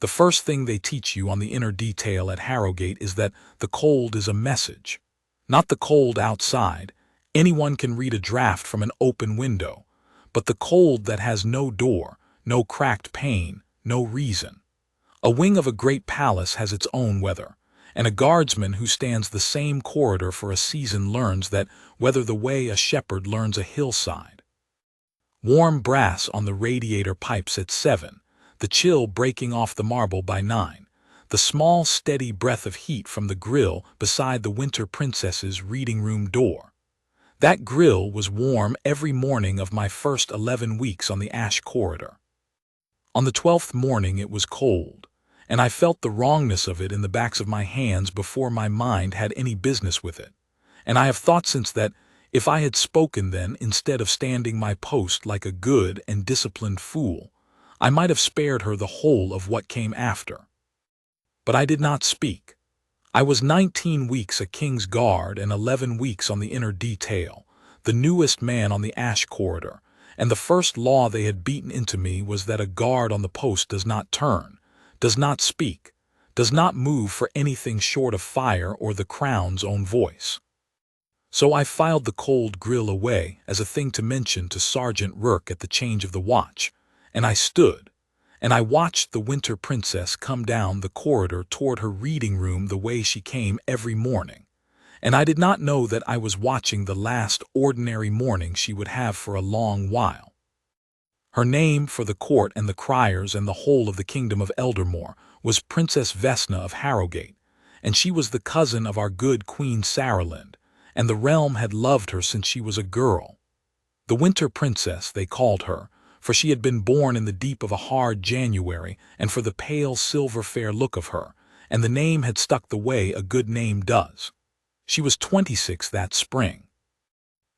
The first thing they teach you on the inner detail at Harrogate is that the cold is a message. Not the cold outside. Anyone can read a draft from an open window. But the cold that has no door, no cracked pane, no reason. A wing of a great palace has its own weather, and a guardsman who stands the same corridor for a season learns that weather the way a shepherd learns a hillside. Warm brass on the radiator pipes at 7, the chill breaking off the marble by 9, the small steady breath of heat from the grill beside the Winter Princess's reading room door. That grill was warm every morning of my first 11 weeks on the ash corridor. On the 12th morning it was cold, and I felt the wrongness of it in the backs of my hands before my mind had any business with it. And I have thought since that if I had spoken then instead of standing my post like a good and disciplined fool, I might have spared her the whole of what came after. But I did not speak. I was 19 weeks a king's guard and 11 weeks on the inner detail, the newest man on the ash corridor, and the first law they had beaten into me was that a guard on the post does not turn, does not speak, does not move for anything short of fire or the crown's own voice. So I filed the cold grill away as a thing to mention to Sergeant Rourke at the change of the watch, and I stood, and I watched the Winter Princess come down the corridor toward her reading room the way she came every morning, and I did not know that I was watching the last ordinary morning she would have for a long while. Her name for the court and the criers and the whole of the Kingdom of Eldermoor was Princess Vesna of Harrogate, and she was the cousin of our good Queen Saralind, and the realm had loved her since she was a girl. The Winter Princess, they called her, for she had been born in the deep of a hard January, and for the pale silver-fair look of her, and the name had stuck the way a good name does. She was 26 that spring.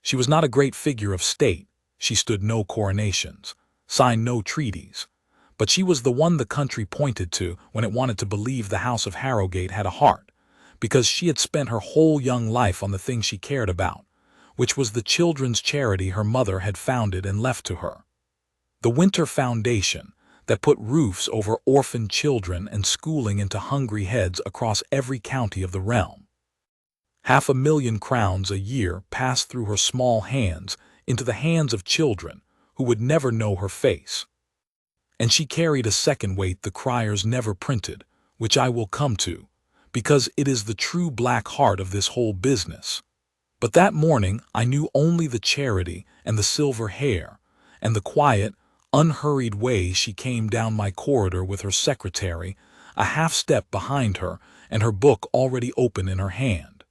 She was not a great figure of state, she stood no coronations, signed no treaties, but she was the one the country pointed to when it wanted to believe the House of Harrogate had a heart, because she had spent her whole young life on the thing she cared about, which was the children's charity her mother had founded and left to her. The Winter Foundation, that put roofs over orphaned children and schooling into hungry heads across every county of the realm. 500,000 crowns a year passed through her small hands into the hands of children who would never know her face. And she carried a second weight the criers never printed, which I will come to, because it is the true black heart of this whole business. But that morning I knew only the charity and the silver hair, and the quiet, unhurried way she came down my corridor with her secretary, a half-step behind her, and her book already open in her hand.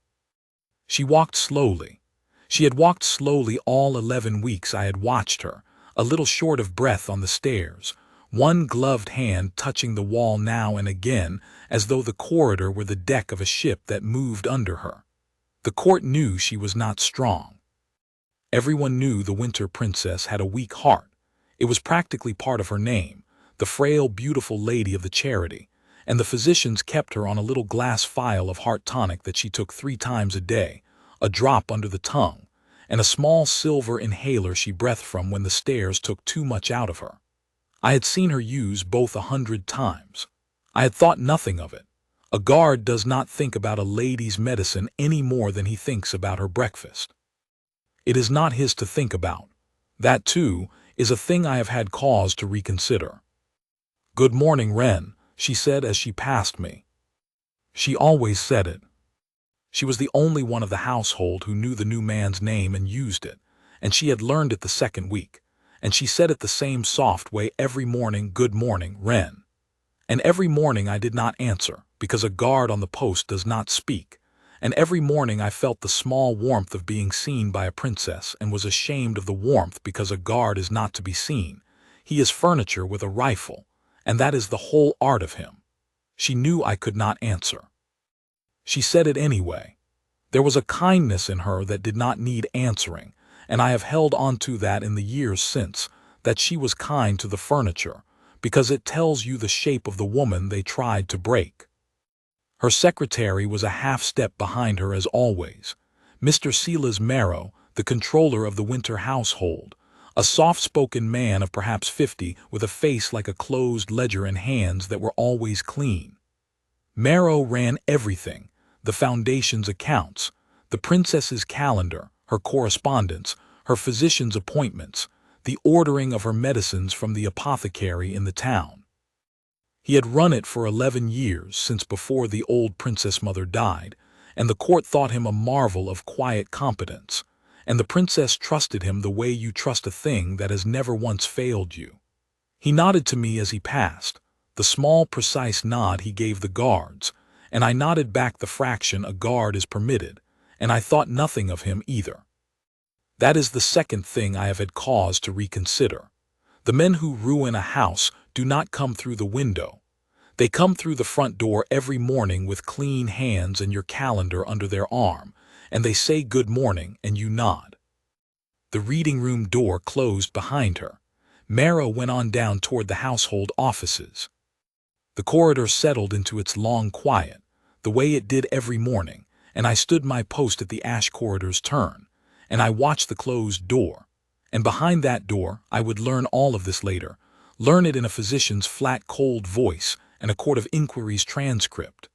She walked slowly. She had walked slowly all 11 weeks I had watched her, a little short of breath on the stairs, one gloved hand touching the wall now and again, as though the corridor were the deck of a ship that moved under her. The court knew she was not strong. Everyone knew the Winter Princess had a weak heart. It was practically part of her name, the frail, beautiful lady of the charity, and the physicians kept her on a little glass phial of heart tonic that she took 3 times a day, a drop under the tongue, and a small silver inhaler she breathed from when the stairs took too much out of her. I had seen her use both 100 times. I had thought nothing of it. A guard does not think about a lady's medicine any more than he thinks about her breakfast. It is not his to think about. That, too, is a thing I have had cause to reconsider. "Good morning, Wren," she said as she passed me. She always said it. She was the only one of the household who knew the new man's name and used it, and she had learned it the second week, and she said it the same soft way every morning, "Good morning, Wren." And every morning I did not answer, because a guard on the post does not speak, and every morning I felt the small warmth of being seen by a princess and was ashamed of the warmth because a guard is not to be seen. He is furniture with a rifle, and that is the whole art of him. She knew I could not answer. She said it anyway. There was a kindness in her that did not need answering, and I have held on to that in the years since, that she was kind to the furniture, because it tells you the shape of the woman they tried to break. Her secretary was a half-step behind her as always, Mr. Silas Marrow, the Comptroller of the Winter household, A soft-spoken man of perhaps 50 with a face like a closed ledger and hands that were always clean. Marrow ran everything, the Foundation's accounts, the princess's calendar, her correspondence, her physician's appointments, the ordering of her medicines from the apothecary in the town. He had run it for 11 years, since before the old princess mother died, and the court thought him a marvel of quiet competence, and the princess trusted him the way you trust a thing that has never once failed you. He nodded to me as he passed, the small, precise nod he gave the guards, and I nodded back the fraction a guard is permitted, and I thought nothing of him either. That is the second thing I have had cause to reconsider. The men who ruin a house do not come through the window. They come through the front door every morning with clean hands and your calendar under their arm, and they say good morning and you nod. The reading room door closed behind her. Marrow went on down toward the household offices. The corridor settled into its long quiet, the way it did every morning, and I stood my post at the ash corridor's turn, and I watched the closed door. And behind that door, I would learn all of this later, learn it in a physician's flat, cold voice and a court of inquiry's transcript.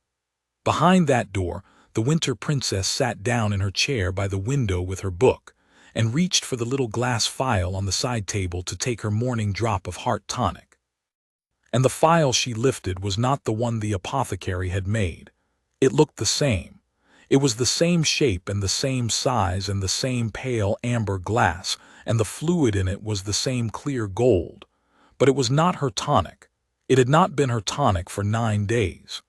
Behind that door, the winter princess sat down in her chair by the window with her book, and reached for the little glass phial on the side table to take her morning drop of heart tonic. And the phial she lifted was not the one the apothecary had made. It looked the same. It was the same shape and the same size and the same pale amber glass, and the fluid in it was the same clear gold. But it was not her tonic. It had not been her tonic for 9 days.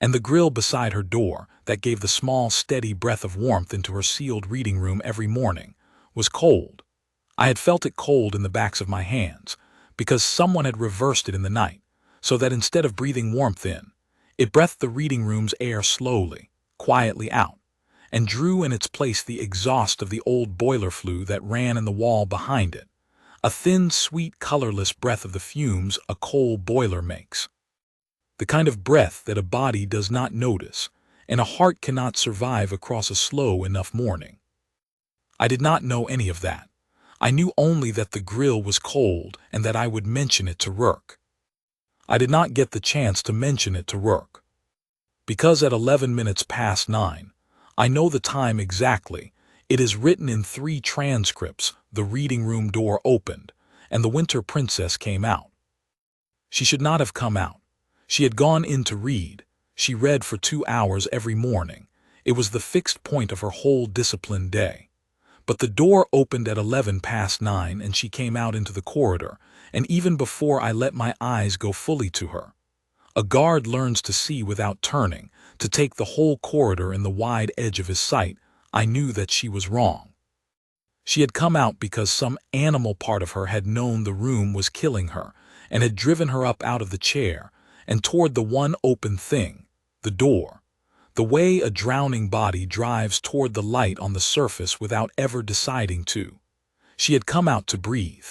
And the grill beside her door, that gave the small, steady breath of warmth into her sealed reading room every morning, was cold. I had felt it cold in the backs of my hands, because someone had reversed it in the night, so that instead of breathing warmth in, it breathed the reading room's air slowly, quietly out, and drew in its place the exhaust of the old boiler flue that ran in the wall behind it, a thin, sweet, colorless breath of the fumes a coal boiler makes. The kind of breath that a body does not notice, and a heart cannot survive across a slow enough morning. I did not know any of that. I knew only that the grill was cold and that I would mention it to Rourke. I did not get the chance to mention it to Rourke. Because at 11 minutes past 9, I know the time exactly. It is written in 3 transcripts. The reading room door opened, and the winter princess came out. She should not have come out. She had gone in to read. She read for 2 hours every morning. It was the fixed point of her whole disciplined day. But the door opened at 11 past 9 and she came out into the corridor, and even before I let my eyes go fully to her. A guard learns to see without turning, to take the whole corridor in the wide edge of his sight. I knew that she was wrong. She had come out because some animal part of her had known the room was killing her, and had driven her up out of the chair, and toward the one open thing, the door. The way a drowning body drives toward the light on the surface without ever deciding to. She had come out to breathe.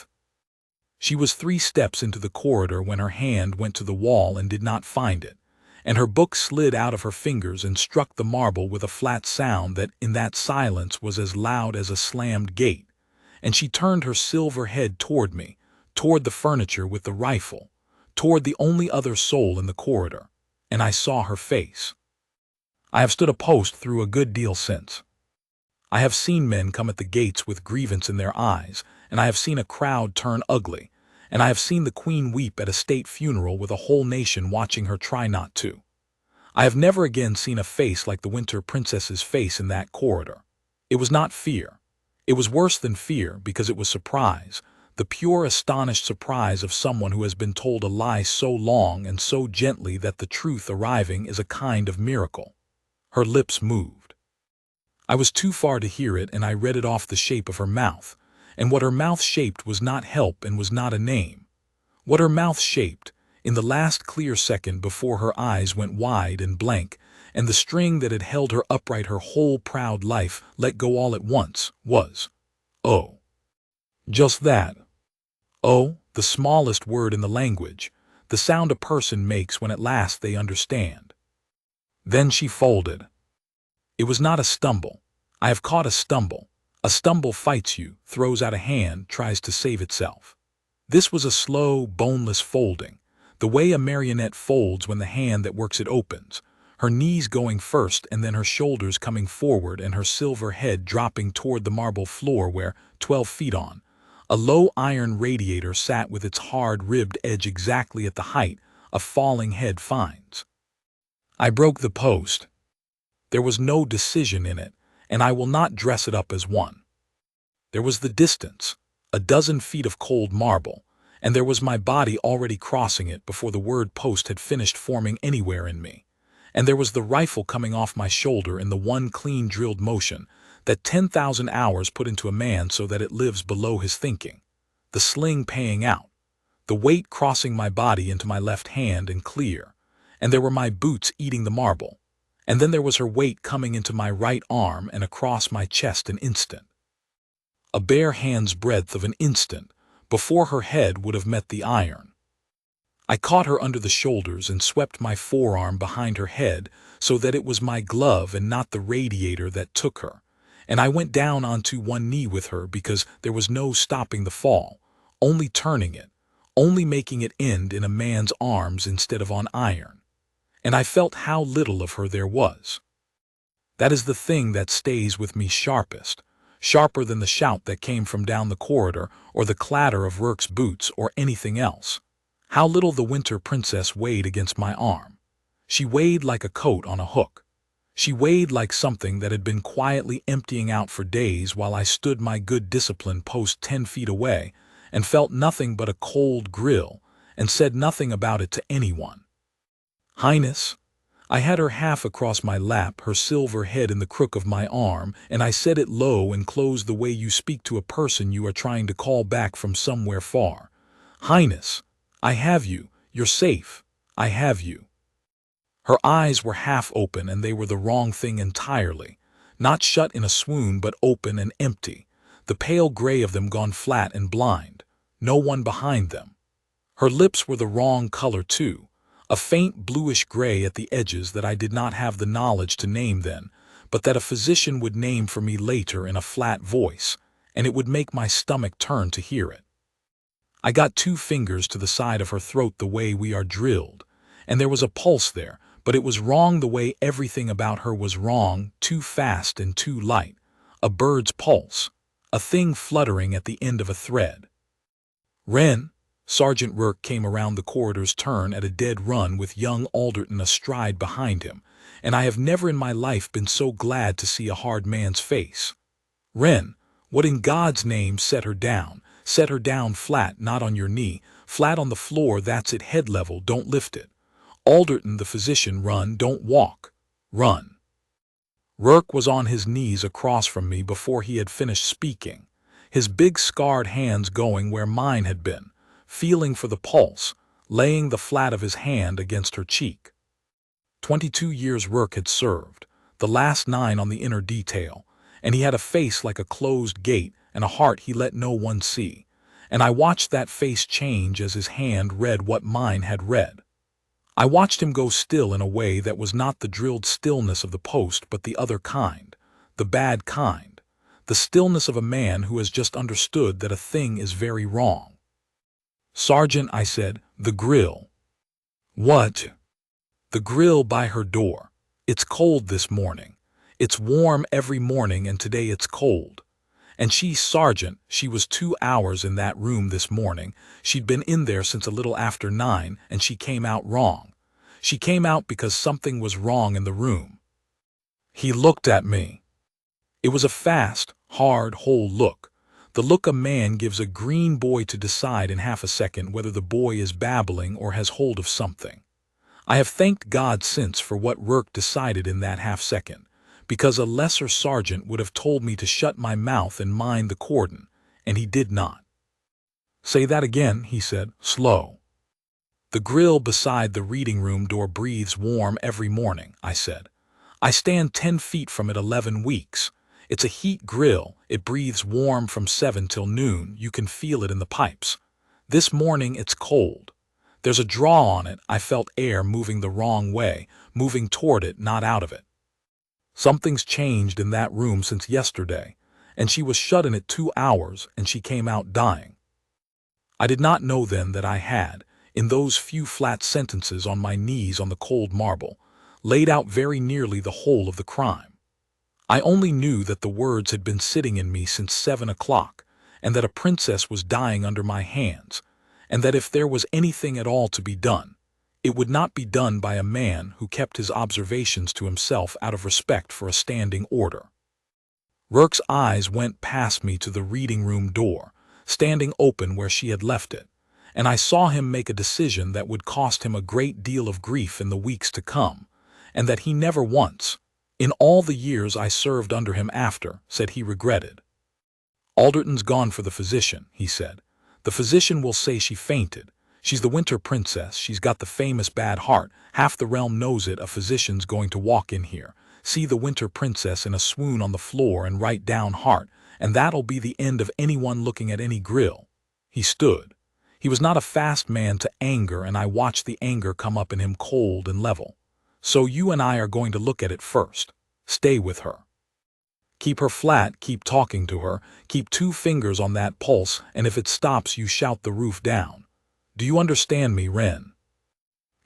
She was 3 steps into the corridor when her hand went to the wall and did not find it, and her book slid out of her fingers and struck the marble with a flat sound that in that silence was as loud as a slammed gate, and she turned her silver head toward me, toward the furniture with the rifle, toward the only other soul in the corridor, and I saw her face. I have stood a post through a good deal since. I have seen men come at the gates with grievance in their eyes, and I have seen a crowd turn ugly, and I have seen the Queen weep at a state funeral with a whole nation watching her try not to. I have never again seen a face like the winter princess's face in that corridor. It was not fear. It was worse than fear because it was surprise, the pure astonished surprise of someone who has been told a lie so long and so gently that the truth arriving is a kind of miracle. Her lips moved. I was too far to hear it, and I read it off the shape of her mouth, and what her mouth shaped was not help and was not a name. What her mouth shaped, in the last clear second before her eyes went wide and blank, and the string that had held her upright her whole proud life let go all at once, was, oh. Just that. Oh, the smallest word in the language, the sound a person makes when at last they understand. Then she folded. It was not a stumble. I have caught a stumble A stumble fights you, throws out a hand, tries to save itself. This was a slow, boneless folding, the way a marionette folds when the hand that works it opens, her knees going first and then her shoulders coming forward and her silver head dropping toward the marble floor where, 12 feet on, a low iron radiator sat with its hard-ribbed edge exactly at the height a falling head finds. I broke the post. There was no decision in it, and I will not dress it up as one. There was the distance, a dozen feet of cold marble, and there was my body already crossing it before the word post had finished forming anywhere in me. And there was the rifle coming off my shoulder in the one clean drilled motion that 10,000 hours put into a man so that it lives below his thinking. The sling paying out, the weight crossing my body into my left hand and clear, and there were my boots eating the marble, and then there was her weight coming into my right arm and across my chest an instant. A bare hand's breadth of an instant before her head would have met the iron. I caught her under the shoulders and swept my forearm behind her head so that it was my glove and not the radiator that took her, and I went down onto one knee with her because there was no stopping the fall, only turning it, only making it end in a man's arms instead of on iron. And I felt how little of her there was. That is the thing that stays with me sharpest, sharper than the shout that came from down the corridor or the clatter of Rourke's boots or anything else. How little the winter princess weighed against my arm. She weighed like a coat on a hook. She weighed like something that had been quietly emptying out for days while I stood my good discipline post 10 feet away and felt nothing but a cold grill and said nothing about it to anyone. Highness, I had her half across my lap, her silver head in the crook of my arm, and I said it low and close the way you speak to a person you are trying to call back from somewhere far. Highness, I have you, you're safe, I have you. Her eyes were half open and they were the wrong thing entirely, not shut in a swoon but open and empty, the pale gray of them gone flat and blind, no one behind them. Her lips were the wrong color too, a faint bluish gray at the edges that I did not have the knowledge to name then, but that a physician would name for me later in a flat voice, and it would make my stomach turn to hear it. I got 2 fingers to the side of her throat the way we are drilled, and there was a pulse there, but it was wrong the way everything about her was wrong, too fast and too light, a bird's pulse, a thing fluttering at the end of a thread. Wren, Sergeant Rourke came around the corridor's turn at a dead run with young Alderton astride behind him, and I have never in my life been so glad to see a hard man's face. Wren, what in God's name set her down? Set her down flat, not on your knee, flat on the floor, that's it, head level, don't lift it. Alderton, the physician, run, don't walk, run. Rourke was on his knees across from me before he had finished speaking, his big scarred hands going where mine had been, feeling for the pulse, laying the flat of his hand against her cheek. 22 years Rourke had served, the last 9 on the inner detail, and he had a face like a closed gate and a heart he let no one see, and I watched that face change as his hand read what mine had read. I watched him go still in a way that was not the drilled stillness of the post but the other kind, the bad kind, the stillness of a man who has just understood that a thing is very wrong. Sergeant, I said, the grill. What? The grill by her door. It's cold this morning. It's warm every morning and today it's cold. And she, Sergeant, she was 2 hours in that room this morning. She'd been in there since a little after 9 and she came out wrong. She came out because something was wrong in the room. He looked at me. It was a fast, hard, whole look. The look a man gives a green boy to decide in half a second whether the boy is babbling or has hold of something. I have thanked God since for what Rourke decided in that half second, because a lesser sergeant would have told me to shut my mouth and mind the cordon, and he did not. Say that again, he said, slow. The grill beside the reading room door breathes warm every morning, I said. I stand 10 feet from it 11 weeks. It's a heat-grille. It breathes warm from 7 till noon. You can feel it in the pipes. This morning it's cold. There's a draw on it. I felt air moving the wrong way, moving toward it, not out of it. Something's changed in that room since yesterday, and she was shut in it 2 hours, and she came out dying. I did not know then that I had, in those few flat sentences on my knees on the cold marble, laid out very nearly the whole of the crime. I only knew that the words had been sitting in me since 7 o'clock, and that a princess was dying under my hands, and that if there was anything at all to be done, it would not be done by a man who kept his observations to himself out of respect for a standing order. Rourke's eyes went past me to the reading-room door, standing open where she had left it, and I saw him make a decision that would cost him a great deal of grief in the weeks to come, and that he never once, in all the years I served under him after, said he regretted. "Alderton's gone for the physician," he said. "The physician will say she fainted. She's the winter princess, she's got the famous bad heart, half the realm knows it. A physician's going to walk in here, see the winter princess in a swoon on the floor and write down heart, and that'll be the end of anyone looking at any grill." He stood. He was not a fast man to anger, and I watched the anger come up in him cold and level. "So you and I are going to look at it first. Stay with her. Keep her flat, keep talking to her, keep 2 fingers on that pulse, and if it stops you shout the roof down. Do you understand me, Wren?"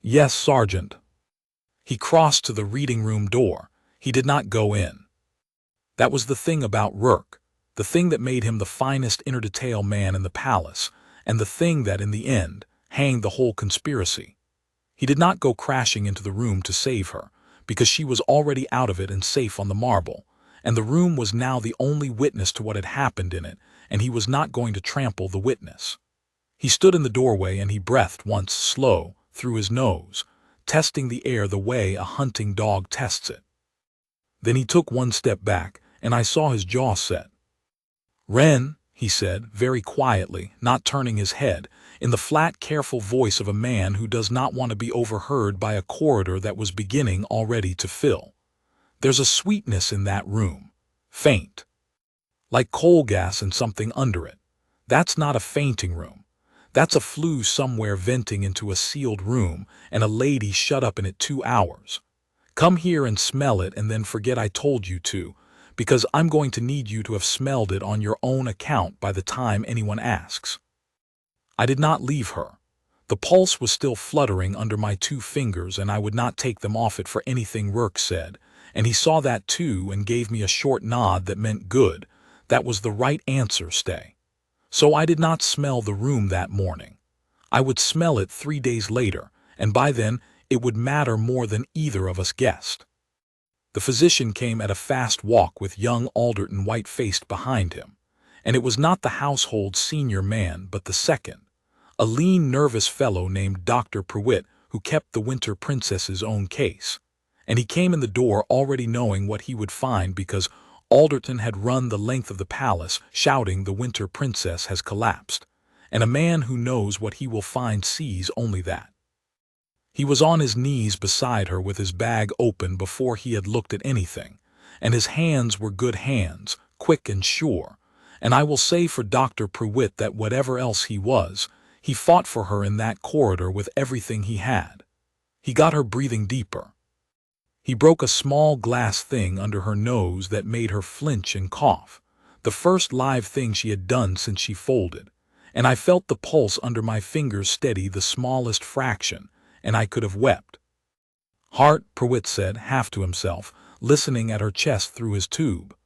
"Yes, Sergeant." He crossed to the reading-room door. He did not go in. That was the thing about Rourke, the thing that made him the finest inner-detail man in the palace, and the thing that, in the end, hanged the whole conspiracy. He did not go crashing into the room to save her, because she was already out of it and safe on the marble, and the room was now the only witness to what had happened in it, and he was not going to trample the witness. He stood in the doorway and he breathed once slow, through his nose, testing the air the way a hunting dog tests it. Then he took 1 step back, and I saw his jaw set. "Wren," he said, very quietly, not turning his head, in the flat, careful voice of a man who does not want to be overheard by a corridor that was beginning already to fill. "There's a sweetness in that room. Faint. Like coal gas and something under it. That's not a fainting room. That's a flue somewhere venting into a sealed room, and a lady shut up in it 2 hours. Come here and smell it and then forget I told you to, because I'm going to need you to have smelled it on your own account by the time anyone asks." I did not leave her. The pulse was still fluttering under my 2 fingers, and I would not take them off it for anything Rourke said, and he saw that too and gave me a short nod that meant good. That was the right answer, stay. So I did not smell the room that morning. I would smell it 3 days later, and by then it would matter more than either of us guessed. The physician came at a fast walk with young Alderton white-faced behind him, and it was not the household's senior man but the second, a lean, nervous fellow named Dr. Prewitt, who kept the winter princess's own case, and he came in the door already knowing what he would find because Alderton had run the length of the palace shouting the winter princess has collapsed, and a man who knows what he will find sees only that. He was on his knees beside her with his bag open before he had looked at anything, and his hands were good hands, quick and sure, and I will say for Dr. Prewitt that whatever else he was, he fought for her in that corridor with everything he had. He got her breathing deeper. He broke a small glass thing under her nose that made her flinch and cough, the first live thing she had done since she folded, and I felt the pulse under my fingers steady the smallest fraction, and I could have wept. "Heart," Prewitt said, half to himself, listening at her chest through his tube.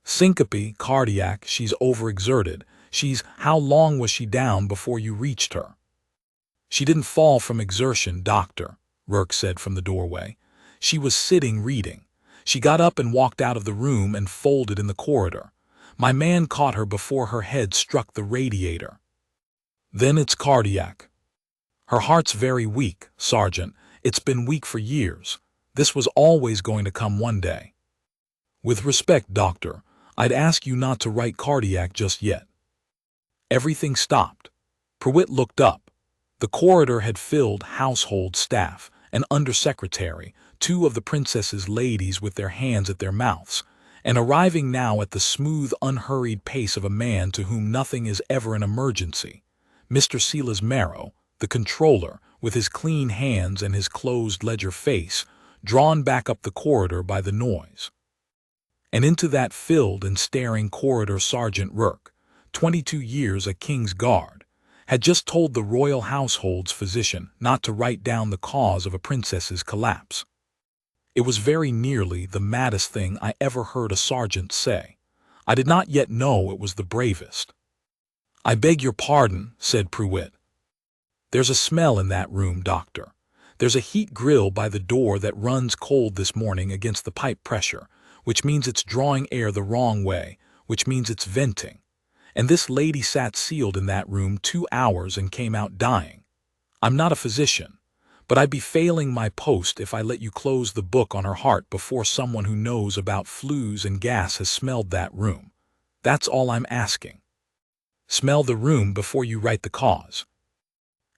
"Syncope, cardiac, she's overexerted. She's, how long was she down before you reached her?" "She didn't fall from exertion, doctor," Rourke said from the doorway. "She was sitting reading. She got up and walked out of the room and folded in the corridor. My man caught her before her head struck the radiator." "Then it's cardiac." "Her heart's very weak, Sergeant. It's been weak for years. This was always going to come one day." "With respect, doctor, I'd ask you not to write cardiac just yet." Everything stopped. Prewitt looked up. The corridor had filled household staff, an undersecretary, 2 of the princess's ladies with their hands at their mouths, and arriving now at the smooth, unhurried pace of a man to whom nothing is ever an emergency, Mr. Silas Marrow, the Comptroller, with his clean hands and his closed ledger face, drawn back up the corridor by the noise. And into that filled and staring corridor Sergeant Rourke, 22 years a king's guard, had just told the royal household's physician not to write down the cause of a princess's collapse. It was very nearly the maddest thing I ever heard a sergeant say. I did not yet know it was the bravest. "I beg your pardon," said Pruitt. "There's a smell in that room, doctor. There's a heat-grille by the door that runs cold this morning against the pipe pressure, which means it's drawing air the wrong way, which means it's venting. And this lady sat sealed in that room 2 hours and came out dying. I'm not a physician, but I'd be failing my post if I let you close the book on her heart before someone who knows about flues and gas has smelled that room. That's all I'm asking. Smell the room before you write the cause."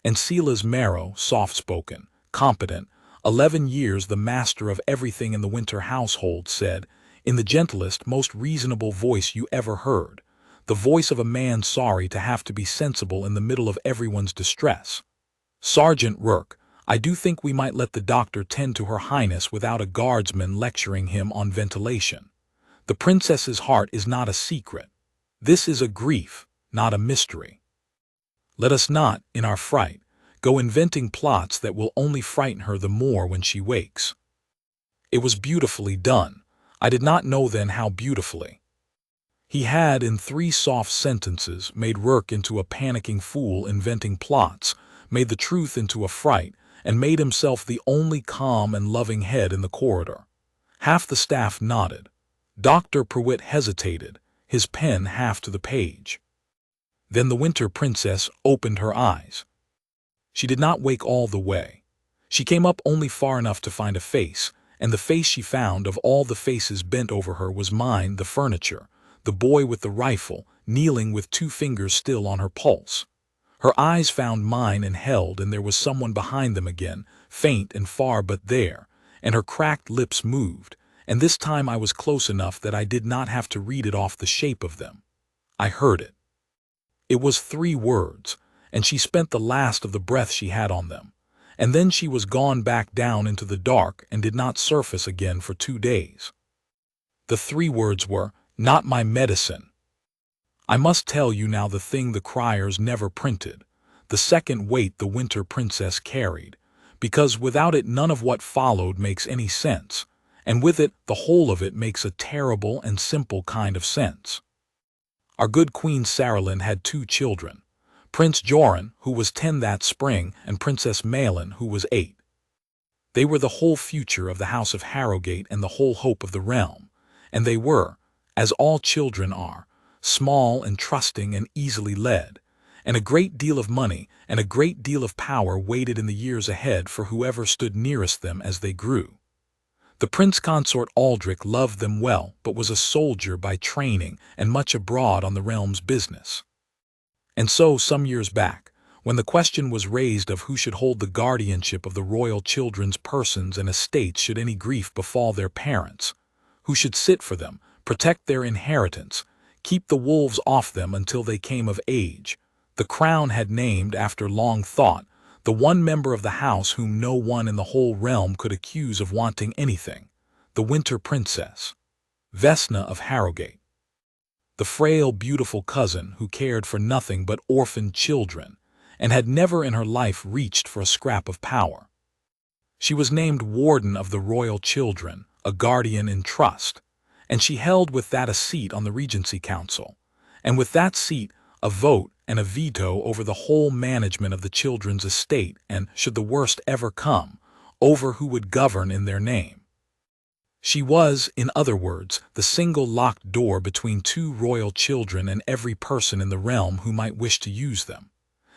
And Silas Marrow, soft-spoken, competent, 11 years the master of everything in the Winter household, said, in the gentlest, most reasonable voice you ever heard, the voice of a man sorry to have to be sensible in the middle of everyone's distress, "Sergeant Rourke, I do think we might let the doctor tend to Her Highness without a guardsman lecturing him on ventilation. The princess's heart is not a secret. This is a grief, not a mystery. Let us not, in our fright, go inventing plots that will only frighten her the more when she wakes." It was beautifully done. I did not know then how beautifully. He had, in 3 soft sentences, made Rourke into a panicking fool inventing plots, made the truth into a fright, and made himself the only calm and loving head in the corridor. Half the staff nodded. Dr. Pruitt hesitated, his pen half to the page. Then the Winter Princess opened her eyes. She did not wake all the way. She came up only far enough to find a face, and the face she found of all the faces bent over her was mine, the furniture, the boy with the rifle, kneeling with 2 fingers still on her pulse. Her eyes found mine and held, and there was someone behind them again, faint and far but there, and her cracked lips moved, and this time I was close enough that I did not have to read it off the shape of them. I heard it. It was 3 words, and she spent the last of the breath she had on them, and then she was gone back down into the dark and did not surface again for 2 days. The 3 words were, "Not my medicine." I must tell you now the thing the criers never printed, the second weight the Winter Princess carried, because without it none of what followed makes any sense, and with it the whole of it makes a terrible and simple kind of sense. Our good Queen Saralyn had 2 children, Prince Joran, who was 10 that spring, and Princess Malin, who was 8. They were the whole future of the House of Harrogate and the whole hope of the realm, and they were, as all children are, small and trusting and easily led, and a great deal of money and a great deal of power waited in the years ahead for whoever stood nearest them as they grew. The Prince Consort Aldrich loved them well, but was a soldier by training and much abroad on the realm's business. And so, some years back, when the question was raised of who should hold the guardianship of the royal children's persons and estates should any grief befall their parents, who should sit for them, protect their inheritance, keep the wolves off them until they came of age, the crown had named, after long thought, the one member of the house whom no one in the whole realm could accuse of wanting anything, the Winter Princess, Vesna of Harrogate. The frail, beautiful cousin who cared for nothing but orphaned children, and had never in her life reached for a scrap of power. She was named Warden of the Royal Children, a guardian in trust, and she held with that a seat on the Regency Council, and with that seat a vote and a veto over the whole management of the children's estate and, should the worst ever come, over who would govern in their name. She was, in other words, the single locked door between 2 royal children and every person in the realm who might wish to use them.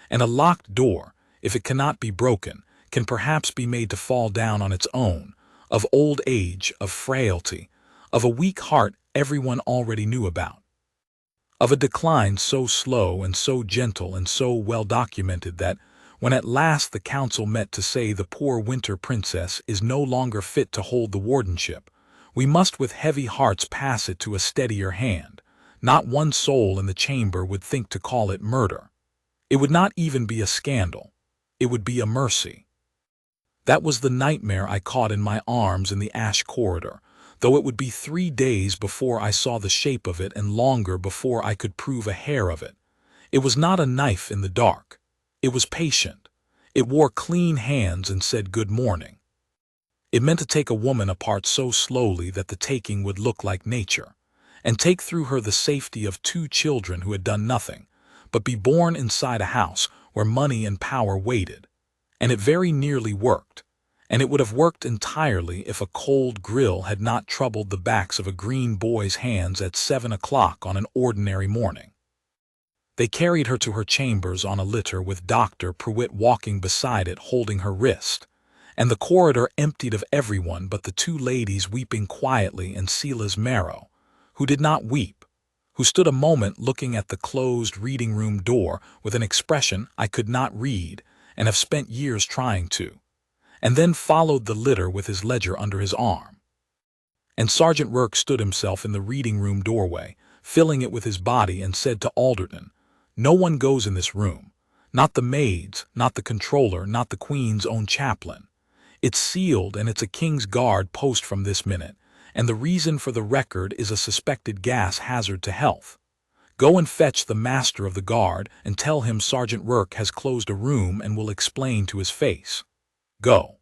And a locked door, if it cannot be broken, can perhaps be made to fall down on its own, of old age, of frailty, of a weak heart everyone already knew about, of a decline so slow and so gentle and so well documented that, when at last the council met to say the poor Winter Princess is no longer fit to hold the wardenship, we must with heavy hearts pass it to a steadier hand. Not one soul in the chamber would think to call it murder. It would not even be a scandal. It would be a mercy. That was the nightmare I caught in my arms in the ash corridor, though it would be 3 days before I saw the shape of it and longer before I could prove a hair of it. It was not a knife in the dark. It was patient. It wore clean hands and said good morning. It meant to take a woman apart so slowly that the taking would look like nature, and take through her the safety of 2 children who had done nothing, but be born inside a house where money and power waited. And it very nearly worked, and it would have worked entirely if a cold grill had not troubled the backs of a green boy's hands at 7 o'clock on an ordinary morning. They carried her to her chambers on a litter with Dr. Pruitt walking beside it holding her wrist, and the corridor emptied of everyone but the 2 ladies weeping quietly and Silas Marrow, who did not weep, who stood a moment looking at the closed reading room door with an expression I could not read and have spent years trying to, and then followed the litter with his ledger under his arm. And Sergeant Rourke stood himself in the reading room doorway, filling it with his body, and said to Alderton, "No one goes in this room, not the maids, not the Comptroller, not the Queen's own chaplain. It's sealed and it's a King's Guard post from this minute, and the reason for the record is a suspected gas hazard to health. Go and fetch the master of the guard and tell him Sergeant Rourke has closed a room and will explain to his face. Go."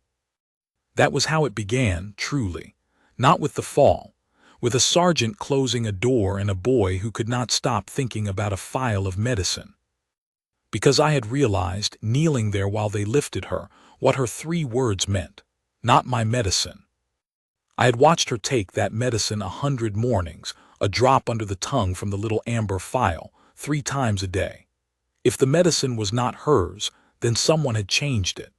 That was how it began, truly, not with the fall, with a sergeant closing a door and a boy who could not stop thinking about a phial of medicine. Because I had realized, kneeling there while they lifted her, what her 3 words meant, "Not my medicine." I had watched her take that medicine 100 mornings, a drop under the tongue from the little amber phial, 3 times a day. If the medicine was not hers, then someone had changed it.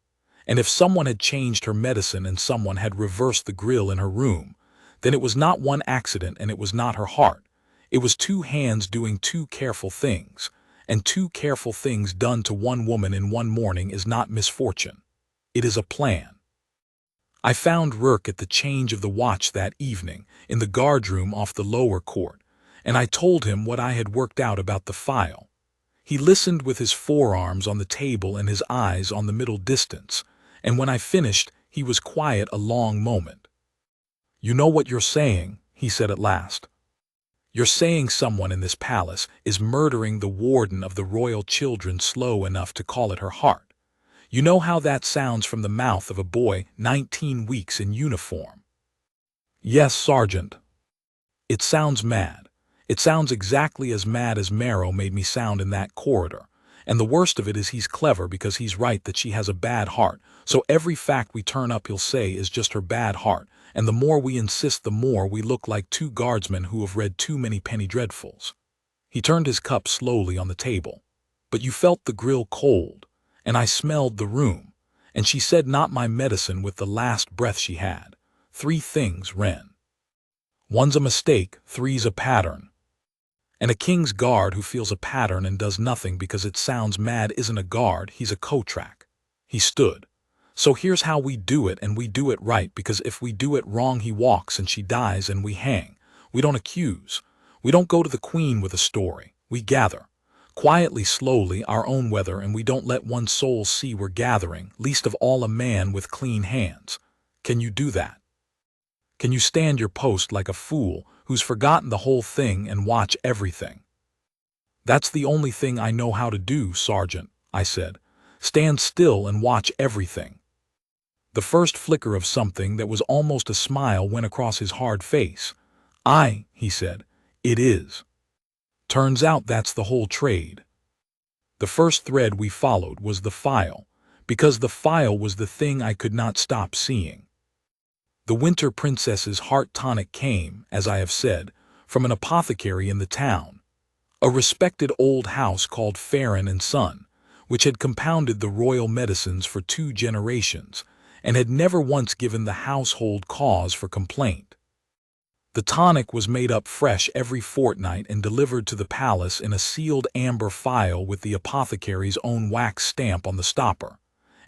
And if someone had changed her medicine and someone had reversed the grill in her room, then it was not one accident and it was not her heart. It was 2 hands doing 2 careful things, and 2 careful things done to 1 woman in 1 morning is not misfortune. It is a plan. I found Rourke at the change of the watch that evening, in the guardroom off the lower court, and I told him what I had worked out about the phial. He listened with his forearms on the table and his eyes on the middle distance, and when I finished, he was quiet a long moment. "You know what you're saying," he said at last. "You're saying someone in this palace is murdering the warden of the royal children slow enough to call it her heart. You know how that sounds from the mouth of a boy 19 weeks in uniform." "Yes, Sergeant." "It sounds mad. It sounds exactly as mad as Marrow made me sound in that corridor. And the worst of it is he's clever because he's right that she has a bad heart, so every fact we turn up he'll say is just her bad heart, and the more we insist the more we look like 2 guardsmen who have read too many penny dreadfuls." He turned his cup slowly on the table. "But you felt the grill cold, and I smelled the room, and she said not my medicine with the last breath she had. 3 things, Wren. 1's a mistake, 3's a pattern. And a King's Guard who feels a pattern and does nothing because it sounds mad isn't a guard, he's a co-track." He stood. "So here's how we do it, and we do it right, because if we do it wrong he walks and she dies and we hang. We don't accuse. We don't go to the Queen with a story. We gather, quietly, slowly, our own weather, and we don't let one soul see we're gathering, least of all a man with clean hands. Can you do that? Can you stand your post like a fool who's forgotten the whole thing and watch everything?" "That's the only thing I know how to do, Sergeant," I said. "Stand still and watch everything." The first flicker of something that was almost a smile went across his hard face. "Aye," he said, "it is. Turns out that's the whole trade." The first thread we followed was the phial, because the phial was the thing I could not stop seeing. The Winter Princess's heart tonic came, as I have said, from an apothecary in the town, a respected old house called Farron and Son, which had compounded the royal medicines for 2 generations, and had never once given the household cause for complaint. The tonic was made up fresh every fortnight and delivered to the palace in a sealed amber phial with the apothecary's own wax stamp on the stopper,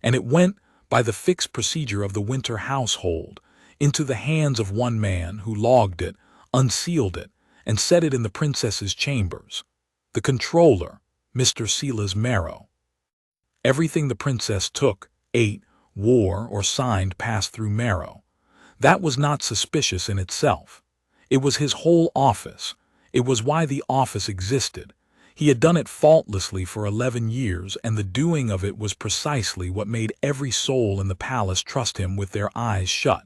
and it went, by the fixed procedure of the Winter household, into the hands of one man who logged it, unsealed it, and set it in the princess's chambers, the Comptroller, Mr. Silas Marrow. Everything the princess took, ate, wore, or signed passed through Marrow. That was not suspicious in itself. It was his whole office. It was why the office existed. He had done it faultlessly for 11 years, and the doing of it was precisely what made every soul in the palace trust him with their eyes shut.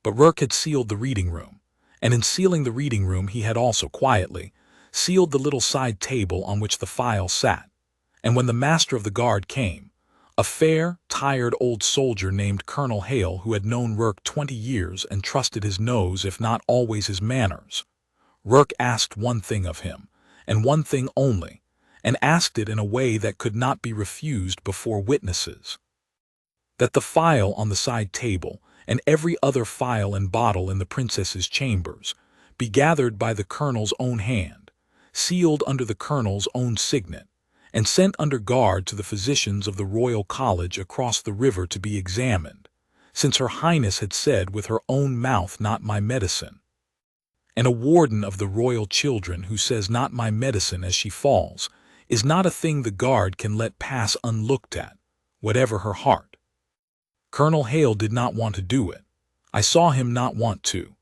But Rourke had sealed the reading room, and in sealing the reading room he had also quietly sealed the little side table on which the phial sat. And when the master of the guard came, a fair, tired old soldier named Colonel Hale, who had known Rourke 20 years and trusted his nose if not always his manners, Rourke asked one thing of him, and one thing only, and asked it in a way that could not be refused before witnesses. That the phial on the side table, and every other phial and bottle in the princess's chambers, be gathered by the colonel's own hand, sealed under the colonel's own signet, and sent under guard to the physicians of the Royal College across the river to be examined, since Her Highness had said with her own mouth, "Not my medicine." And a warden of the royal children who says "not my medicine" as she falls is not a thing the guard can let pass unlooked at, whatever her heart. Colonel Hale did not want to do it. I saw him not want to.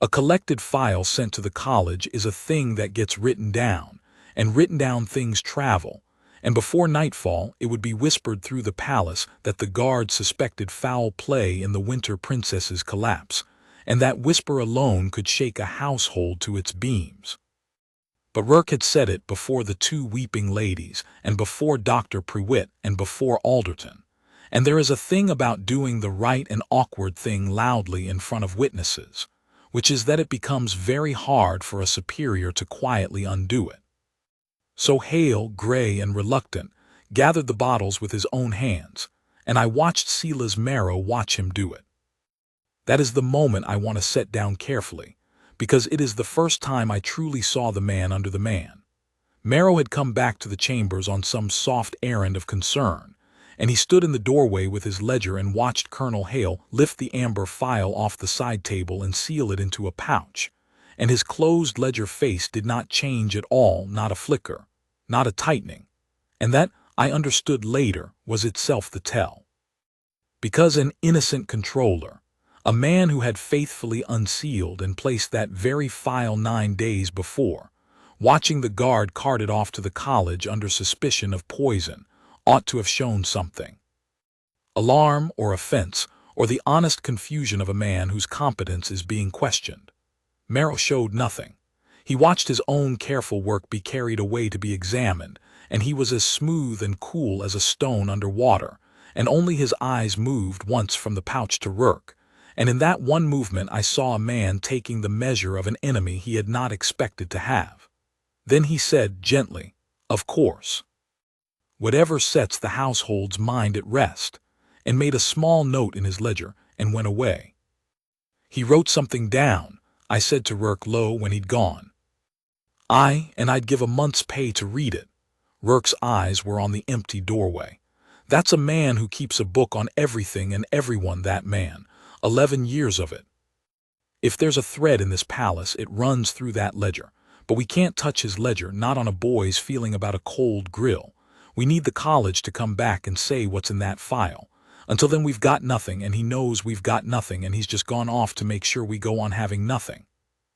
A collected phial sent to the college is a thing that gets written down, and written down things travel, and before nightfall it would be whispered through the palace that the guard suspected foul play in the Winter Princess's collapse, and that whisper alone could shake a household to its beams. But Rourke had said it before the two weeping ladies, and before Dr. Prewitt, and before Alderton. And there is a thing about doing the right and awkward thing loudly in front of witnesses, which is that it becomes very hard for a superior to quietly undo it. So Hale, gray and reluctant, gathered the bottles with his own hands, and I watched Silas Marrow watch him do it. That is the moment I want to set down carefully, because it is the first time I truly saw the man under the man. Marrow had come back to the chambers on some soft errand of concern, and he stood in the doorway with his ledger and watched Colonel Hale lift the amber phial off the side table and seal it into a pouch, and his closed ledger face did not change at all, not a flicker, not a tightening, and that, I understood later, was itself the tell. Because an innocent controller, a man who had faithfully unsealed and placed that very phial 9 days before, watching the guard carted off to the college under suspicion of poison, ought to have shown something. Alarm or offense, or the honest confusion of a man whose competence is being questioned. Marrow showed nothing. He watched his own careful work be carried away to be examined, and he was as smooth and cool as a stone under water, and only his eyes moved once from the pouch to Rourke, and in that one movement I saw a man taking the measure of an enemy he had not expected to have. Then he said gently, "Of course. Whatever sets the household's mind at rest," and made a small note in his ledger and went away. "He wrote something down," I said to Rourke low when he'd gone. And I'd give a month's pay to read it." Rourke's eyes were on the empty doorway. "That's a man who keeps a book on everything and everyone, that man. 11 years of it. If there's a thread in this palace, it runs through that ledger. But we can't touch his ledger, not on a boy's feeling about a cold grill. We need the college to come back and say what's in that phial. Until then we've got nothing, and he knows we've got nothing, and he's just gone off to make sure we go on having nothing."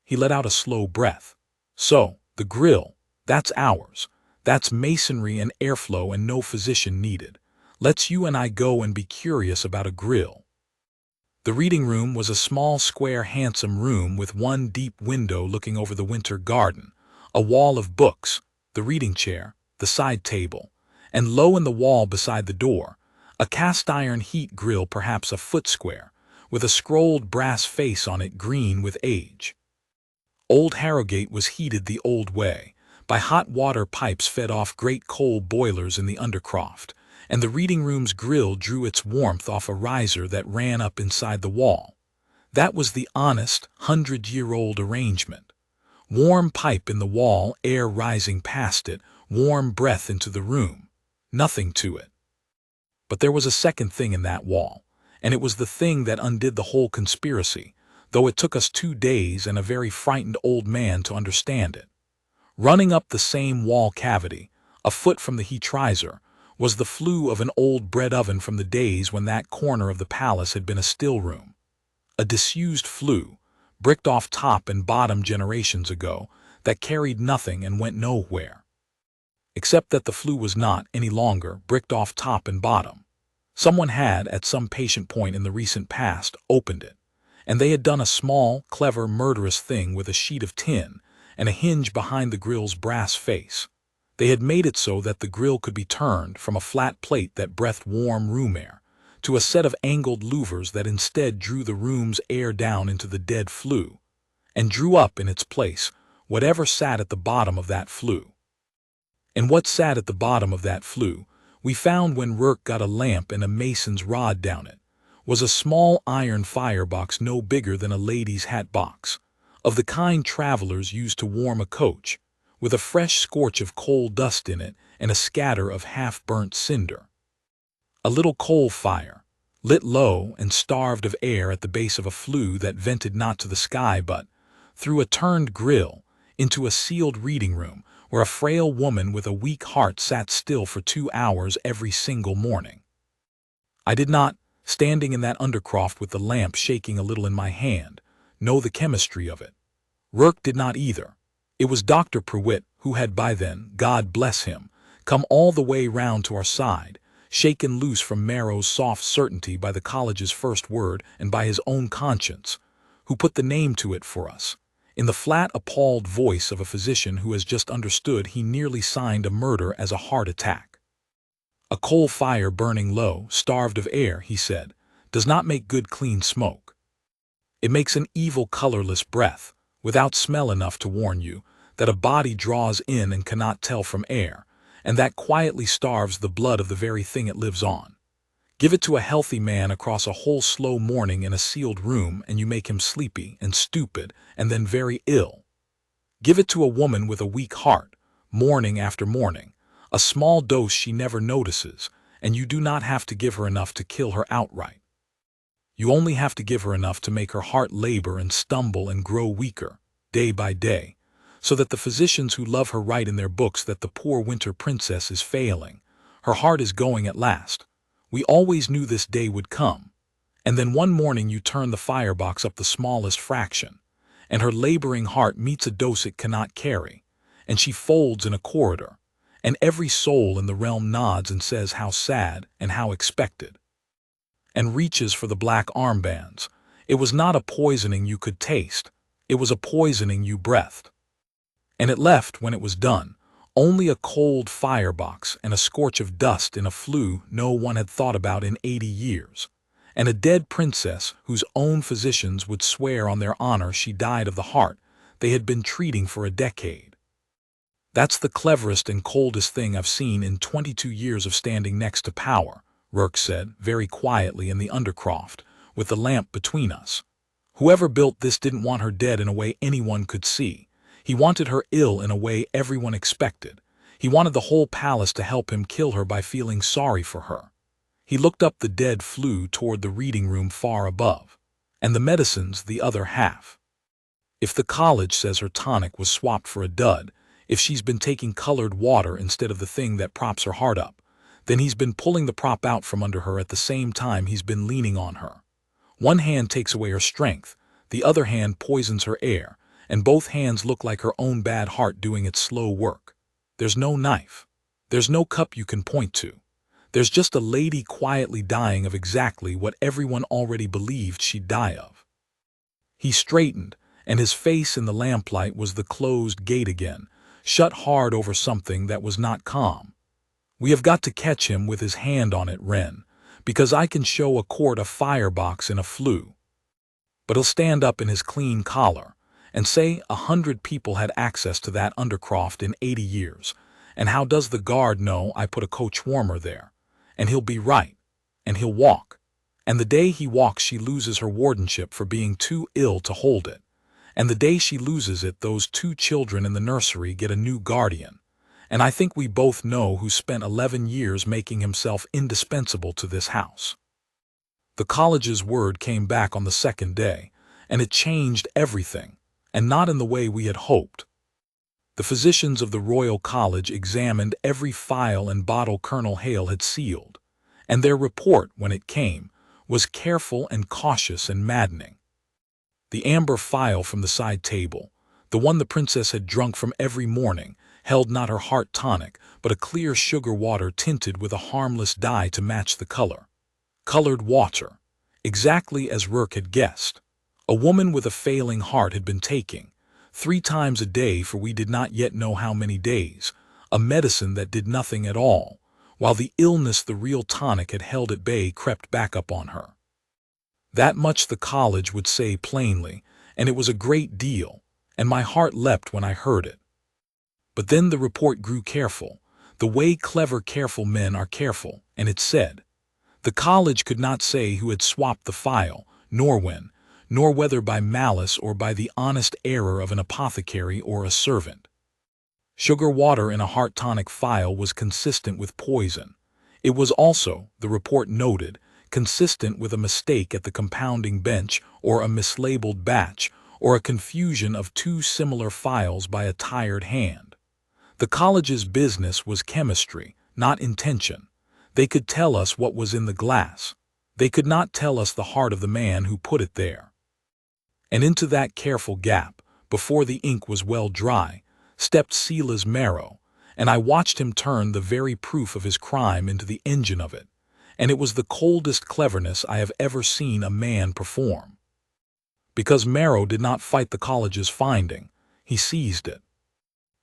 He let out a slow breath. "So, the grill, that's ours. That's masonry and airflow and no physician needed. Let's you and I go and be curious about a grill." The reading room was a small, square, handsome room with one deep window looking over the winter garden, a wall of books, the reading chair, the side table, and low in the wall beside the door, a cast-iron heat-grille perhaps a foot square, with a scrolled brass face on it green with age. Old Harrogate was heated the old way, by hot water pipes fed off great coal boilers in the undercroft, and the reading room's grill drew its warmth off a riser that ran up inside the wall. That was the honest, 100-year-old arrangement. Warm pipe in the wall, air rising past it, warm breath into the room. Nothing to it. But there was a second thing in that wall, and it was the thing that undid the whole conspiracy, though it took us 2 days and a very frightened old man to understand it. Running up the same wall cavity, a foot from the heat riser, was the flue of an old bread oven from the days when that corner of the palace had been a still room. a disused flue, bricked off top and bottom generations ago, that carried nothing and went nowhere. Except that the flue was not, any longer, bricked off top and bottom. Someone had, at some patient point in the recent past, opened it, and they had done a small, clever, murderous thing with a sheet of tin and a hinge behind the grille's brass face. They had made it so that the grille could be turned from a flat plate that breathed warm room air to a set of angled louvers that instead drew the room's air down into the dead flue, and drew up in its place whatever sat at the bottom of that flue. And what sat at the bottom of that flue, we found when Rourke got a lamp and a mason's rod down it, was a small iron firebox no bigger than a lady's hat box, of the kind travelers use to warm a coach, with a fresh scorch of coal dust in it and a scatter of half-burnt cinder. A little coal fire, lit low and starved of air at the base of a flue that vented not to the sky but, through a turned grille, into a sealed reading room where a frail woman with a weak heart sat still for 2 hours every single morning. I did not, standing in that undercroft with the lamp shaking a little in my hand, know the chemistry of it. Rourke did not either. It was Dr. Prewitt who had by then, God bless him, come all the way round to our side, shaken loose from Marrow's soft certainty by the college's first word and by his own conscience, who put the name to it for us, in the flat, appalled voice of a physician who has just understood he nearly signed a murder as a heart attack. A coal fire burning low, starved of air, he said, does not make good clean smoke. It makes an evil colorless breath, without smell enough to warn you that a body draws in and cannot tell from air, and that quietly starves the blood of the very thing it lives on. Give it to a healthy man across a whole slow morning in a sealed room and you make him sleepy and stupid and then very ill. Give it to a woman with a weak heart, morning after morning, a small dose she never notices, and you do not have to give her enough to kill her outright. You only have to give her enough to make her heart labor and stumble and grow weaker, day by day, so that the physicians who love her write in their books that the poor winter princess is failing, her heart is going at last. We always knew this day would come, and then one morning you turn the firebox up the smallest fraction, and her laboring heart meets a dose it cannot carry, and she folds in a corridor, and every soul in the realm nods and says how sad and how expected, and reaches for the black armbands. It was not a poisoning you could taste, it was a poisoning you breathed. And it left, when it was done, only a cold firebox and a scorch of dust in a flue no one had thought about in 80 years, and a dead princess whose own physicians would swear on their honor she died of the heart they had been treating for a decade. That's the cleverest and coldest thing I've seen in 22 years of standing next to power, Rourke said, very quietly in the undercroft, with the lamp between us. Whoever built this didn't want her dead in a way anyone could see. He wanted her ill in a way everyone expected. He wanted the whole palace to help him kill her by feeling sorry for her. He looked up the dead flue toward the reading room far above, and the medicines the other half. If the college says her tonic was swapped for a dud, if she's been taking colored water instead of the thing that props her heart up, then he's been pulling the prop out from under her at the same time he's been leaning on her. One hand takes away her strength, the other hand poisons her air, and both hands look like her own bad heart doing its slow work. There's no knife. There's no cup you can point to. There's just a lady quietly dying of exactly what everyone already believed she'd die of. He straightened, and his face in the lamplight was the closed gate again, shut hard over something that was not calm. We have got to catch him with his hand on it, Wren, because I can show a court a firebox in a flue. But he'll stand up in his clean collar and say 100 people had access to that undercroft in 80 years, and how does the guard know I put a coach warmer there? And he'll be right, and he'll walk. And the day he walks she loses her wardenship for being too ill to hold it. And the day she loses it, those 2 children in the nursery get a new guardian. And I think we both know who spent 11 years making himself indispensable to this house. The college's word came back on the second day, and it changed everything, and not in the way we had hoped. The physicians of the Royal College examined every phial and bottle Colonel Hale had sealed, and their report, when it came, was careful and cautious and maddening. The amber phial from the side table, the one the princess had drunk from every morning, held not her heart tonic, but a clear sugar water tinted with a harmless dye to match the color. Colored water, exactly as Rourke had guessed. A woman with a failing heart had been taking, 3 times a day for we did not yet know how many days, a medicine that did nothing at all, while the illness the real tonic had held at bay crept back up on her. That much the college would say plainly, and it was a great deal, and my heart leapt when I heard it. But then the report grew careful, the way clever careful men are careful, and it said, the college could not say who had swapped the phial, nor when, nor whether by malice or by the honest error of an apothecary or a servant. Sugar water in a heart tonic phial was consistent with poison. It was also, the report noted, consistent with a mistake at the compounding bench or a mislabeled batch or a confusion of 2 similar phials by a tired hand. The college's business was chemistry, not intention. They could tell us what was in the glass. They could not tell us the heart of the man who put it there. And into that careful gap, before the ink was well dry, stepped Sela's Marrow, and I watched him turn the very proof of his crime into the engine of it, and it was the coldest cleverness I have ever seen a man perform. Because Marrow did not fight the college's finding, he seized it.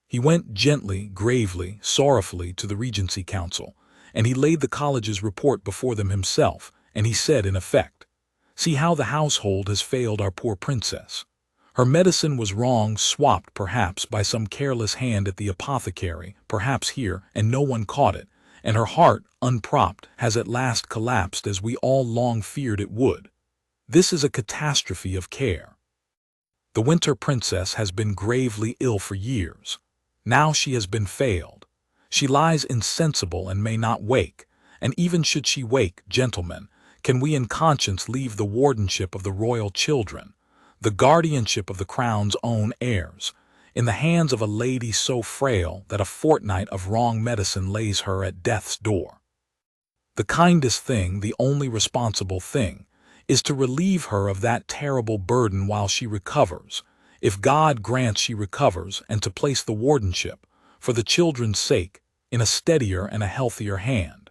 He went gently, gravely, sorrowfully to the Regency Council, and he laid the college's report before them himself, and he said in effect, see how the household has failed our poor princess. Her medicine was wrong, swapped perhaps by some careless hand at the apothecary, perhaps here, and no one caught it, and her heart, unpropped, has at last collapsed as we all long feared it would. This is a catastrophe of care. The winter princess has been gravely ill for years. Now she has been failed. She lies insensible and may not wake, and even should she wake, gentlemen, can we in conscience leave the wardenship of the royal children, the guardianship of the crown's own heirs, in the hands of a lady so frail that a fortnight of wrong medicine lays her at death's door? The kindest thing, the only responsible thing, is to relieve her of that terrible burden while she recovers, if God grants she recovers, and to place the wardenship, for the children's sake, in a steadier and a healthier hand.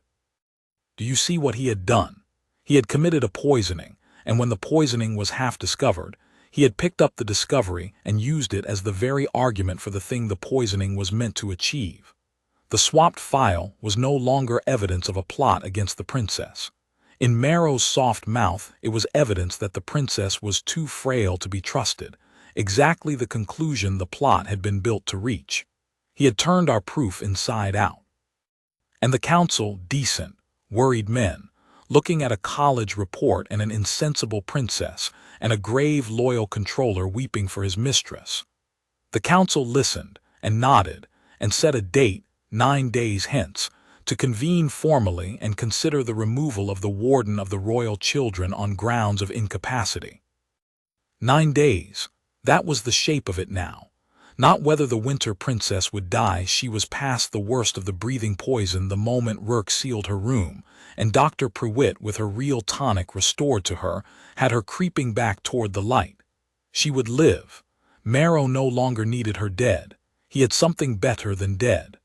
Do you see what he had done? He had committed a poisoning, and when the poisoning was half discovered, he had picked up the discovery and used it as the very argument for the thing the poisoning was meant to achieve. The swapped phial was no longer evidence of a plot against the princess. In Marrow's soft mouth it was evidence that the princess was too frail to be trusted, exactly the conclusion the plot had been built to reach. He had turned our proof inside out. And the council, decent, worried men, looking at a college report and an insensible princess and a grave, loyal controller weeping for his mistress. The council listened and nodded and set a date, 9 days hence, to convene formally and consider the removal of the warden of the royal children on grounds of incapacity. 9 days, that was the shape of it now. Not whether the winter princess would die. She was past the worst of the breathing poison the moment Rourke sealed her room, and Dr. Prewitt, with her real tonic restored to her, had her creeping back toward the light. She would live. Marrow no longer needed her dead. He had something better than dead.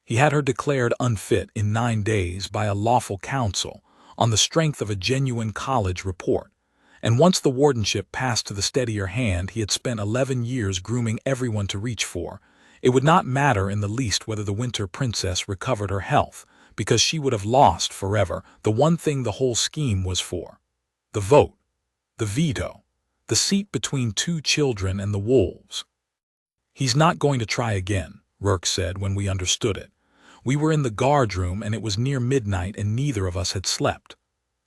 He had her declared unfit in 9 days by a lawful council, on the strength of a genuine college report. And once the wardenship passed to the steadier hand he had spent 11 years grooming everyone to reach for, it would not matter in the least whether the winter princess recovered her health, because she would have lost forever the one thing the whole scheme was for: the vote, the veto, the seat between 2 children and the wolves. He's not going to try again, Rourke said when we understood it. We were in the guardroom and it was near midnight and neither of us had slept.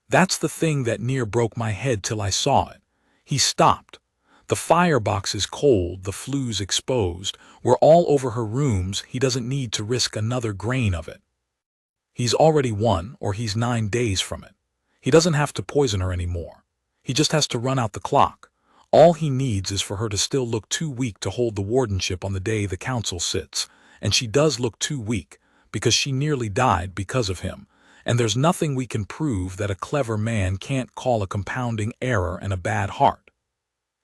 That's the thing that near broke my head till I saw it. He stopped. The firebox is cold, the flue's exposed, we're all over her rooms, he doesn't need to risk another grain of it. He's already won, or he's 9 days from it. He doesn't have to poison her anymore. He just has to run out the clock. All he needs is for her to still look too weak to hold the wardenship on the day the council sits, and she does look too weak, because she nearly died because of him. And there's nothing we can prove that a clever man can't call a compounding error and a bad heart.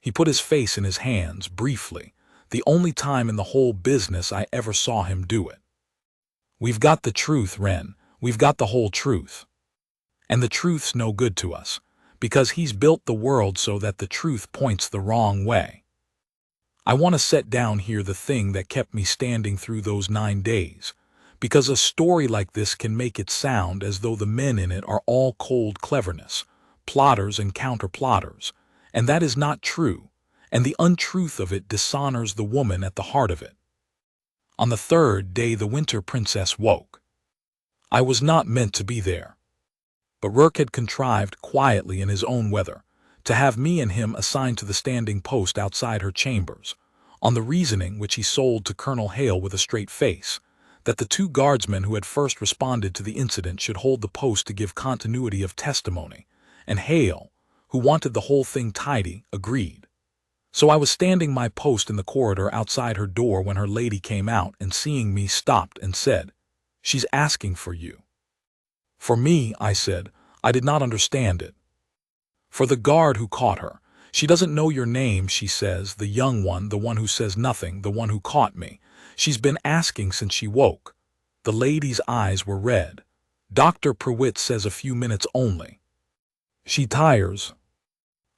He put his face in his hands, briefly, the only time in the whole business I ever saw him do it. "We've got the truth, Wren. We've got the whole truth. And the truth's no good to us, because he's built the world so that the truth points the wrong way. I want to set down here the thing that kept me standing through those 9 days, because a story like this can make it sound as though the men in it are all cold cleverness, plotters and counter-plotters, and that is not true, and the untruth of it dishonors the woman at the heart of it. On the 3rd day the Winter Princess woke. I was not meant to be there. But Rourke had contrived, quietly in his own weather, to have me and him assigned to the standing post outside her chambers, on the reasoning which he sold to Colonel Hale with a straight face, that the 2 guardsmen who had first responded to the incident should hold the post to give continuity of testimony, and Hale, who wanted the whole thing tidy, agreed. So I was standing my post in the corridor outside her door when her lady came out and, seeing me, stopped and said, "She's asking for you." For me, I said, I did not understand it. For the guard who caught her. "She doesn't know your name," she says, "the young one, the one who says nothing, the one who caught me. She's been asking since she woke." The lady's eyes were red. "Dr. Prewitt says a few minutes only. She tires."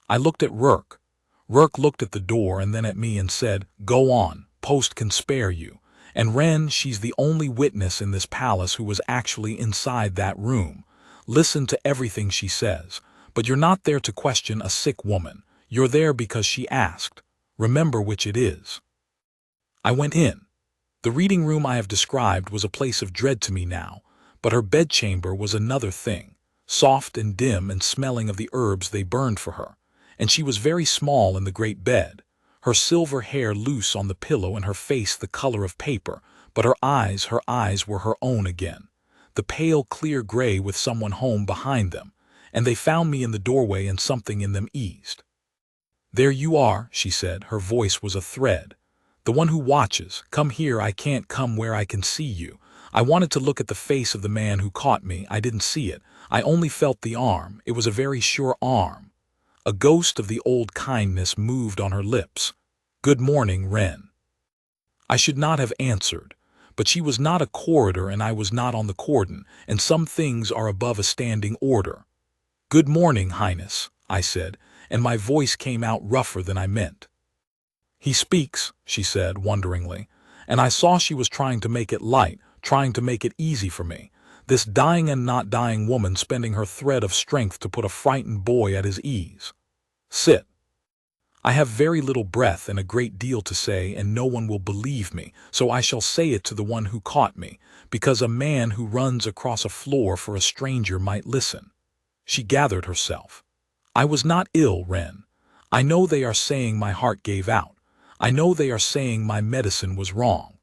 I looked at Rourke. Rourke looked at the door and then at me and said, "Go on, post can spare you. And Wren, she's the only witness in this palace who was actually inside that room. Listen to everything she says. But you're not there to question a sick woman. You're there because she asked. Remember which it is." I went in. The reading room I have described was a place of dread to me now, but her bedchamber was another thing, soft and dim and smelling of the herbs they burned for her, and she was very small in the great bed, her silver hair loose on the pillow and her face the color of paper, but her eyes were her own again, the pale clear gray with someone home behind them, and they found me in the doorway and something in them eased. "There you are," she said, her voice was a thread. "The one who watches. Come here, I can't come where I can see you. I wanted to look at the face of the man who caught me. I didn't see it. I only felt the arm. It was a very sure arm." A ghost of the old kindness moved on her lips. "Good morning, Wren." I should not have answered, but she was not a corridor and I was not on the cordon, and some things are above a standing order. "Good morning, Highness," I said, and my voice came out rougher than I meant. "He speaks," she said wonderingly, and I saw she was trying to make it light, trying to make it easy for me, this dying and not dying woman spending her thread of strength to put a frightened boy at his ease. "Sit. I have very little breath and a great deal to say, and no one will believe me, so I shall say it to the one who caught me, because a man who runs across a floor for a stranger might listen." She gathered herself. "I was not ill, Wren. I know they are saying my heart gave out. I know they are saying my medicine was wrong.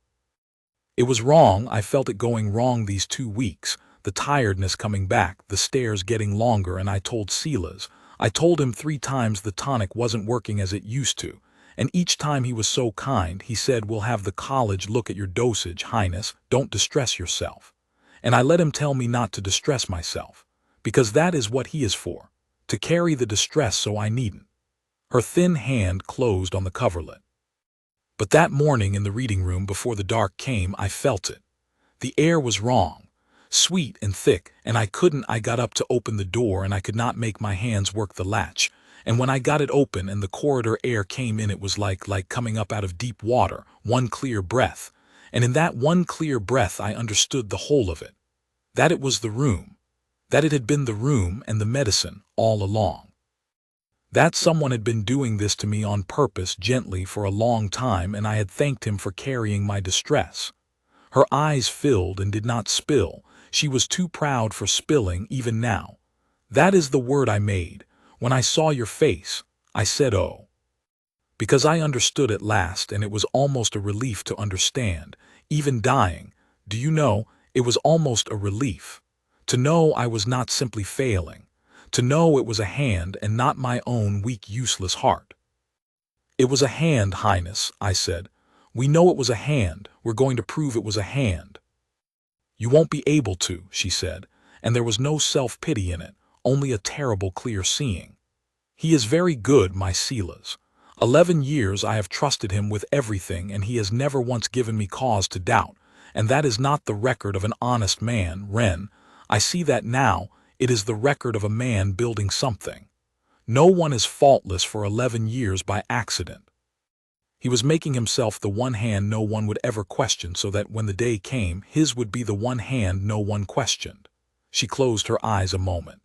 It was wrong. I felt it going wrong these 2 weeks, the tiredness coming back, the stairs getting longer, and I told Silas. I told him 3 times the tonic wasn't working as it used to, and each time he was so kind. He said, "We'll have the college look at your dosage, Highness. Don't distress yourself." And I let him tell me not to distress myself, because that is what he is for, to carry the distress so I needn't. Her thin hand closed on the coverlet. But that morning in the reading room before the dark came, I felt it. The air was wrong, sweet and thick, and I got up to open the door and I could not make my hands work the latch. And when I got it open and the corridor air came in, it was like coming up out of deep water, one clear breath. And in that one clear breath I understood the whole of it. That it was the room. That it had been the room and the medicine all along. That someone had been doing this to me on purpose, gently, for a long time, and I had thanked him for carrying my distress. Her eyes filled and did not spill. She was too proud for spilling even now. That is the word I made. When I saw your face, I said, "Oh." Because I understood at last, and it was almost a relief to understand, even dying. Do you know, it was almost a relief. To know I was not simply failing. To know it was a hand and not my own weak, useless heart. "It was a hand, Highness," I said. "We know it was a hand. We're going to prove it was a hand." "You won't be able to," she said, and there was no self-pity in it, only a terrible clear seeing. "He is very good, my Silas. 11 years I have trusted him with everything, and he has never once given me cause to doubt, and that is not the record of an honest man, Ren. I see that now. It is the record of a man building something. No one is faultless for 11 years by accident. He was making himself the one hand no one would ever question, so that when the day came, his would be the one hand no one questioned. She closed her eyes a moment.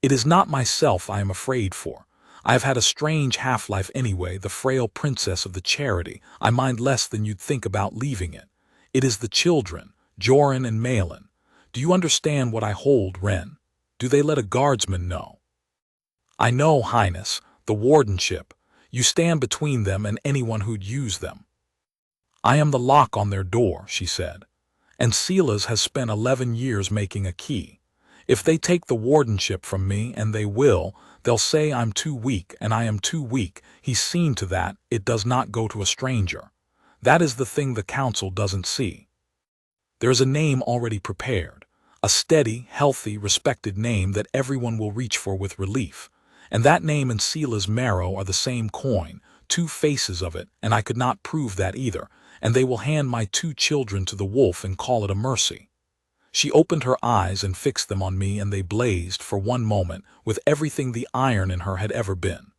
It is not myself I am afraid for. I have had a strange half-life anyway, the frail princess of the charity. I mind less than you'd think about leaving it. It is the children, Joran and Malin. Do you understand what I hold, Ren? Do they let a guardsman know? I know, Highness, the wardenship. You stand between them and anyone who'd use them. I am the lock on their door, she said. And Silas has spent 11 years making a key. If they take the wardenship from me, and they will, they'll say I'm too weak, and I am too weak. He's seen to that it does not go to a stranger. That is the thing the council doesn't see. There is a name already prepared, a steady, healthy, respected name that everyone will reach for with relief. And that name and Sila's marrow are the same coin, two faces of it, and I could not prove that either, and they will hand my 2 children to the wolf and call it a mercy. She opened her eyes and fixed them on me, and they blazed for one moment with everything the iron in her had ever been.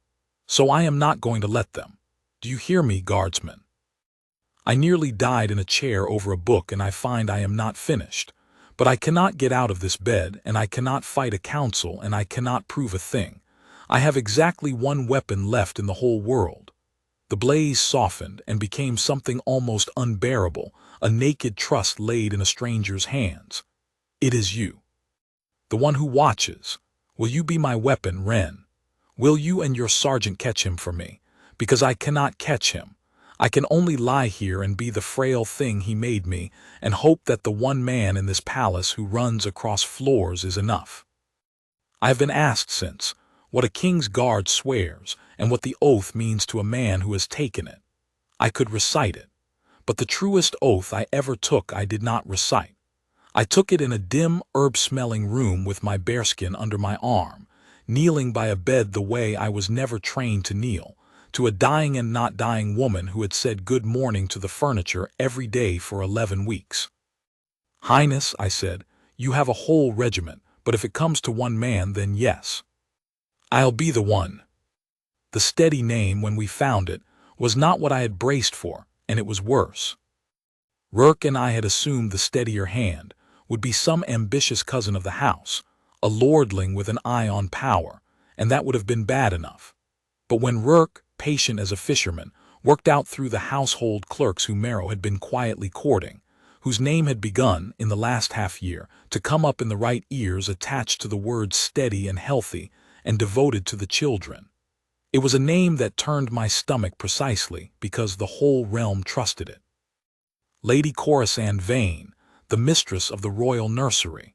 So I am not going to let them. Do you hear me, guardsman? I nearly died in a chair over a book, and I find I am not finished. But I cannot get out of this bed, and I cannot fight a council, and I cannot prove a thing. I have exactly one weapon left in the whole world. The blaze softened and became something almost unbearable, a naked trust laid in a stranger's hands. It is you. The one who watches. Will you be my weapon, Ren? Will you and your sergeant catch him for me? Because I cannot catch him. I can only lie here and be the frail thing he made me, and hope that the one man in this palace who runs across floors is enough. I have been asked since what a king's guard swears, and what the oath means to a man who has taken it. I could recite it, but the truest oath I ever took I did not recite. I took it in a dim, herb-smelling room with my bearskin under my arm, kneeling by a bed the way I was never trained to kneel, to a dying and not dying woman who had said good morning to the furniture every day for 11 weeks. Highness, I said, you have a whole regiment, but if it comes to one man, then yes. I'll be the one. The steady name, when we found it, was not what I had braced for, and it was worse. Rourke and I had assumed the steadier hand would be some ambitious cousin of the house, a lordling with an eye on power, and that would have been bad enough. But when Rourke, patient as a fisherman, worked out through the household clerks who Marrow had been quietly courting, whose name had begun, in the last half-year, to come up in the right ears attached to the words steady and healthy, and devoted to the children. It was a name that turned my stomach precisely because the whole realm trusted it. Lady Khorasan Vane, the mistress of the royal nursery,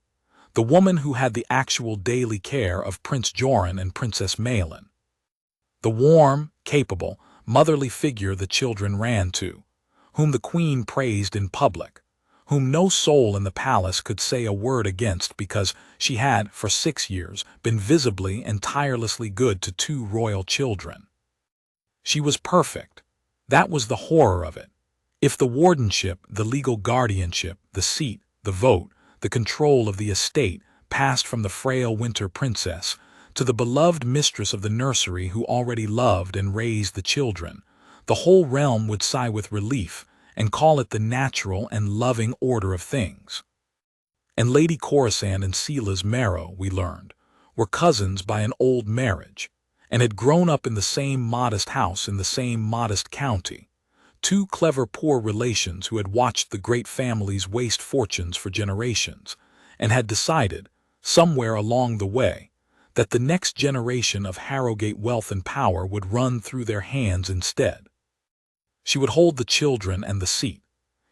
the woman who had the actual daily care of Prince Joran and Princess Malin. The warm, capable, motherly figure the children ran to, whom the queen praised in public, whom no soul in the palace could say a word against because she had, for 6 years, been visibly and tirelessly good to 2 royal children. She was perfect. That was the horror of it. If the wardenship, the legal guardianship, the seat, the vote, the control of the estate passed from the frail winter princess to the beloved mistress of the nursery who already loved and raised the children, the whole realm would sigh with relief and call it the natural and loving order of things. And Lady Khorasan and Sila's Marrow, we learned, were cousins by an old marriage, and had grown up in the same modest house in the same modest county, 2 clever poor relations who had watched the great families waste fortunes for generations, and had decided, somewhere along the way, that the next generation of Harrogate wealth and power would run through their hands instead. She would hold the children and the seat.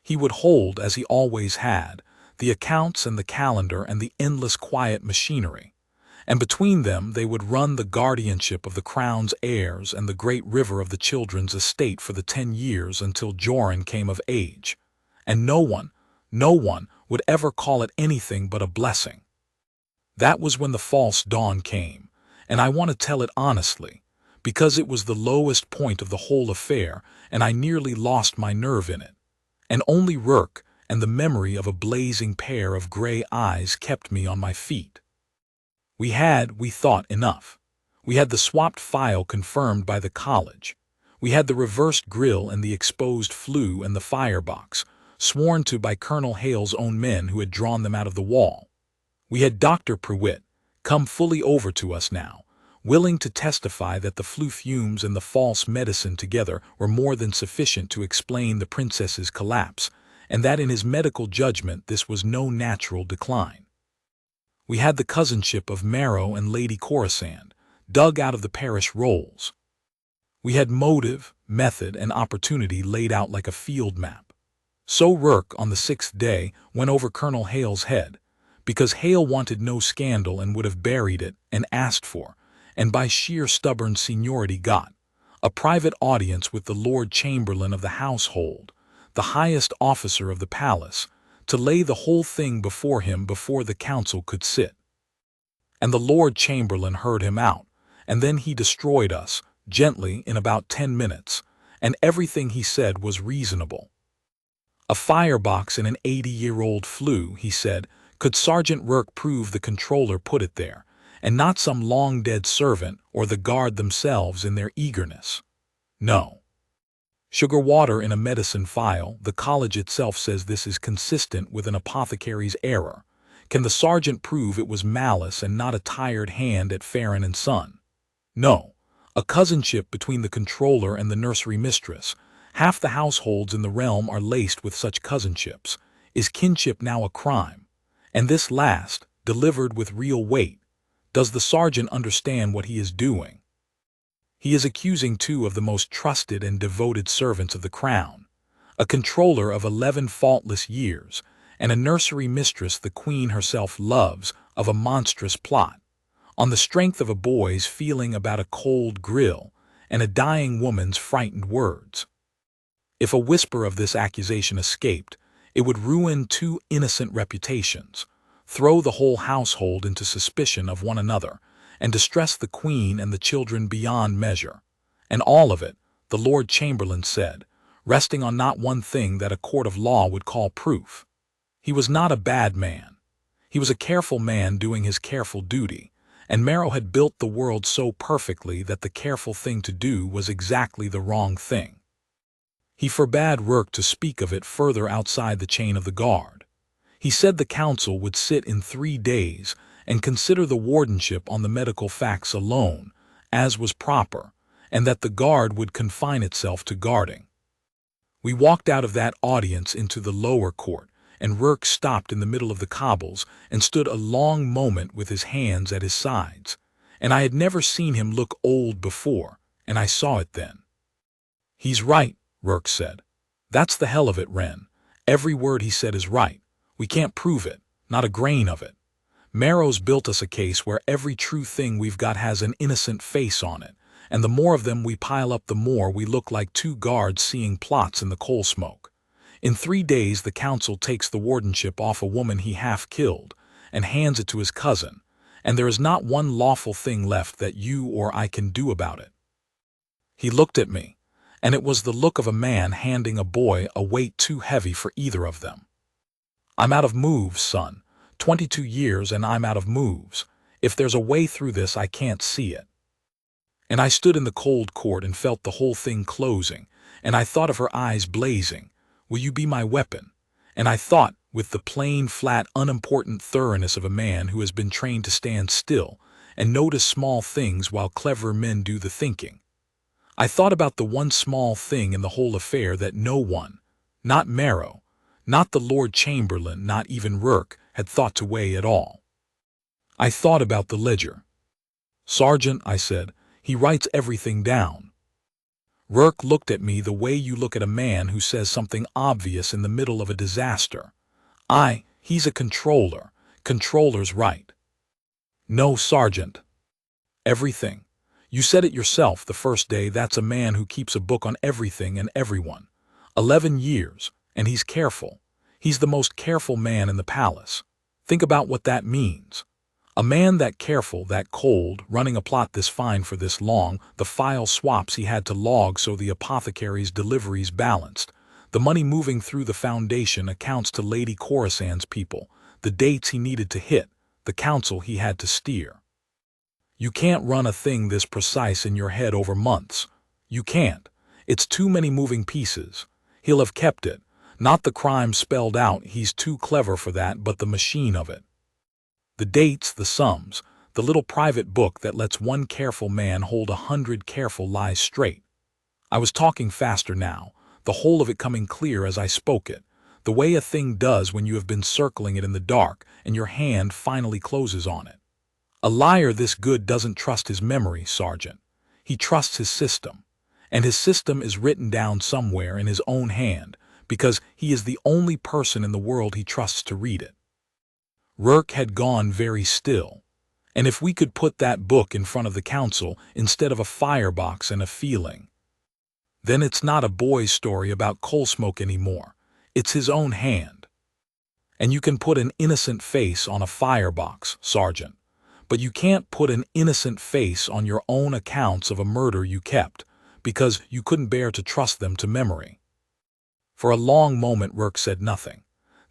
He would hold, as he always had, the accounts and the calendar and the endless quiet machinery. And between them they would run the guardianship of the crown's heirs and the great river of the children's estate for the 10 years until Joran came of age. And no one would ever call it anything but a blessing. That was when the false dawn came, and I want to tell it honestly, because it was the lowest point of the whole affair, and I nearly lost my nerve in it. And only Rourke and the memory of a blazing pair of gray eyes kept me on my feet. We thought, enough. We had the swapped phial confirmed by the college. We had the reversed grill and the exposed flue and the firebox, sworn to by Colonel Hale's own men who had drawn them out of the wall. We had Dr. Prewitt, come fully over to us now, willing to testify that the flue fumes and the false medicine together were more than sufficient to explain the princess's collapse, and that in his medical judgment this was no natural decline. We had the cousinship of Marrow and Lady Corisand, dug out of the parish rolls. We had motive, method, and opportunity laid out like a field map. So Rourke, on the 6th day, went over Colonel Hale's head, because Hale wanted no scandal and would have buried it, and asked for, and by sheer stubborn seniority got, a private audience with the Lord Chamberlain of the household, the highest officer of the palace, to lay the whole thing before him before the council could sit. And the Lord Chamberlain heard him out, and then he destroyed us, gently, in about 10 minutes, and everything he said was reasonable. A firebox in an 80-year-old flue, he said, could Sergeant Rourke prove the Comptroller put it there, and not some long-dead servant or the guard themselves in their eagerness? No. Sugar water in a medicine phial, the college itself says this is consistent with an apothecary's error. Can the sergeant prove it was malice and not a tired hand at Farron and Son? No. A cousinship between the Comptroller and the nursery mistress. Half the households in the realm are laced with such cousinships. Is kinship now a crime? And this last, delivered with real weight. Does the sergeant understand what he is doing? He is accusing two of the most trusted and devoted servants of the crown, a Comptroller of 11 faultless years, and a nursery mistress the Queen herself loves, of a monstrous plot, on the strength of a boy's feeling about a cold grill and a dying woman's frightened words. If a whisper of this accusation escaped, it would ruin two innocent reputations, throw the whole household into suspicion of one another, and distress the Queen and the children beyond measure. And all of it, the Lord Chamberlain said, resting on not one thing that a court of law would call proof. He was not a bad man. He was a careful man doing his careful duty, and Marrow had built the world so perfectly that the careful thing to do was exactly the wrong thing. He forbade Rourke to speak of it further outside the chain of the guard. He said the council would sit in 3 days and consider the wardenship on the medical facts alone, as was proper, and that the guard would confine itself to guarding. We walked out of that audience into the lower court, and Rourke stopped in the middle of the cobbles and stood a long moment with his hands at his sides, and I had never seen him look old before, and I saw it then. "He's right," Rourke said. "That's the hell of it, Wren. Every word he said is right. We can't prove it, not a grain of it. Marrow's built us a case where every true thing we've got has an innocent face on it, and the more of them we pile up the more we look like two guards seeing plots in the coal smoke. In 3 days the council takes the wardenship off a woman he half killed and hands it to his cousin, and there is not one lawful thing left that you or I can do about it." He looked at me, and it was the look of a man handing a boy a weight too heavy for either of them. "I'm out of moves, son. 22 years and I'm out of moves. If there's a way through this, I can't see it." And I stood in the cold court and felt the whole thing closing, and I thought of her eyes blazing. "Will you be my weapon?" And I thought, with the plain, flat, unimportant thoroughness of a man who has been trained to stand still and notice small things while clever men do the thinking. I thought about the one small thing in the whole affair that no one, not Marrow, not the Lord Chamberlain, not even Rourke, had thought to weigh at all. I thought about the ledger. "Sergeant," I said, "he writes everything down." Rourke looked at me the way you look at a man who says something obvious in the middle of a disaster. He's a controller. Controller's right." "No, Sergeant. Everything. You said it yourself the first day. That's a man who keeps a book on everything and everyone. 11 years, and he's careful. He's the most careful man in the palace. Think about what that means. A man that careful, that cold, running a plot this fine for this long, the file swaps he had to log so the apothecary's deliveries balanced, the money moving through the foundation accounts to Lady Coruscant's people, the dates he needed to hit, the counsel he had to steer. You can't run a thing this precise in your head over months. You can't. It's too many moving pieces. He'll have kept it. Not the crime spelled out, he's too clever for that, but the machine of it. The dates, the sums, the little private book that lets one careful man hold 100 careful lies straight. I was talking faster now, the whole of it coming clear as I spoke it, the way a thing does when you have been circling it in the dark and your hand finally closes on it. A liar this good doesn't trust his memory, Sergeant. He trusts his system. And his system is written down somewhere in his own hand, because he is the only person in the world he trusts to read it. Rourke had gone very still. And if we could put that book in front of the council instead of a firebox and a feeling, then it's not a boy's story about coal smoke anymore. It's his own hand. And you can put an innocent face on a firebox, Sergeant, but you can't put an innocent face on your own accounts of a murder you kept, because you couldn't bear to trust them to memory. For a long moment Rourke said nothing.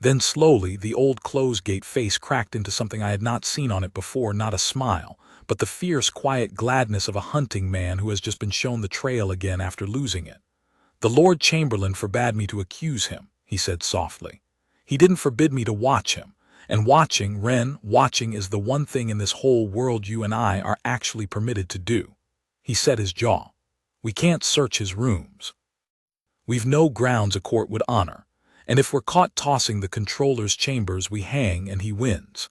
Then slowly the old closed-gate face cracked into something I had not seen on it before, not a smile, but the fierce, quiet gladness of a hunting man who has just been shown the trail again after losing it. "The Lord Chamberlain forbade me to accuse him," he said softly. "He didn't forbid me to watch him. And watching, Wren, watching is the one thing in this whole world you and I are actually permitted to do." He set his jaw. "We can't search his rooms. We've no grounds a court would honor. And if we're caught tossing the Comptroller's chambers, we hang and he wins.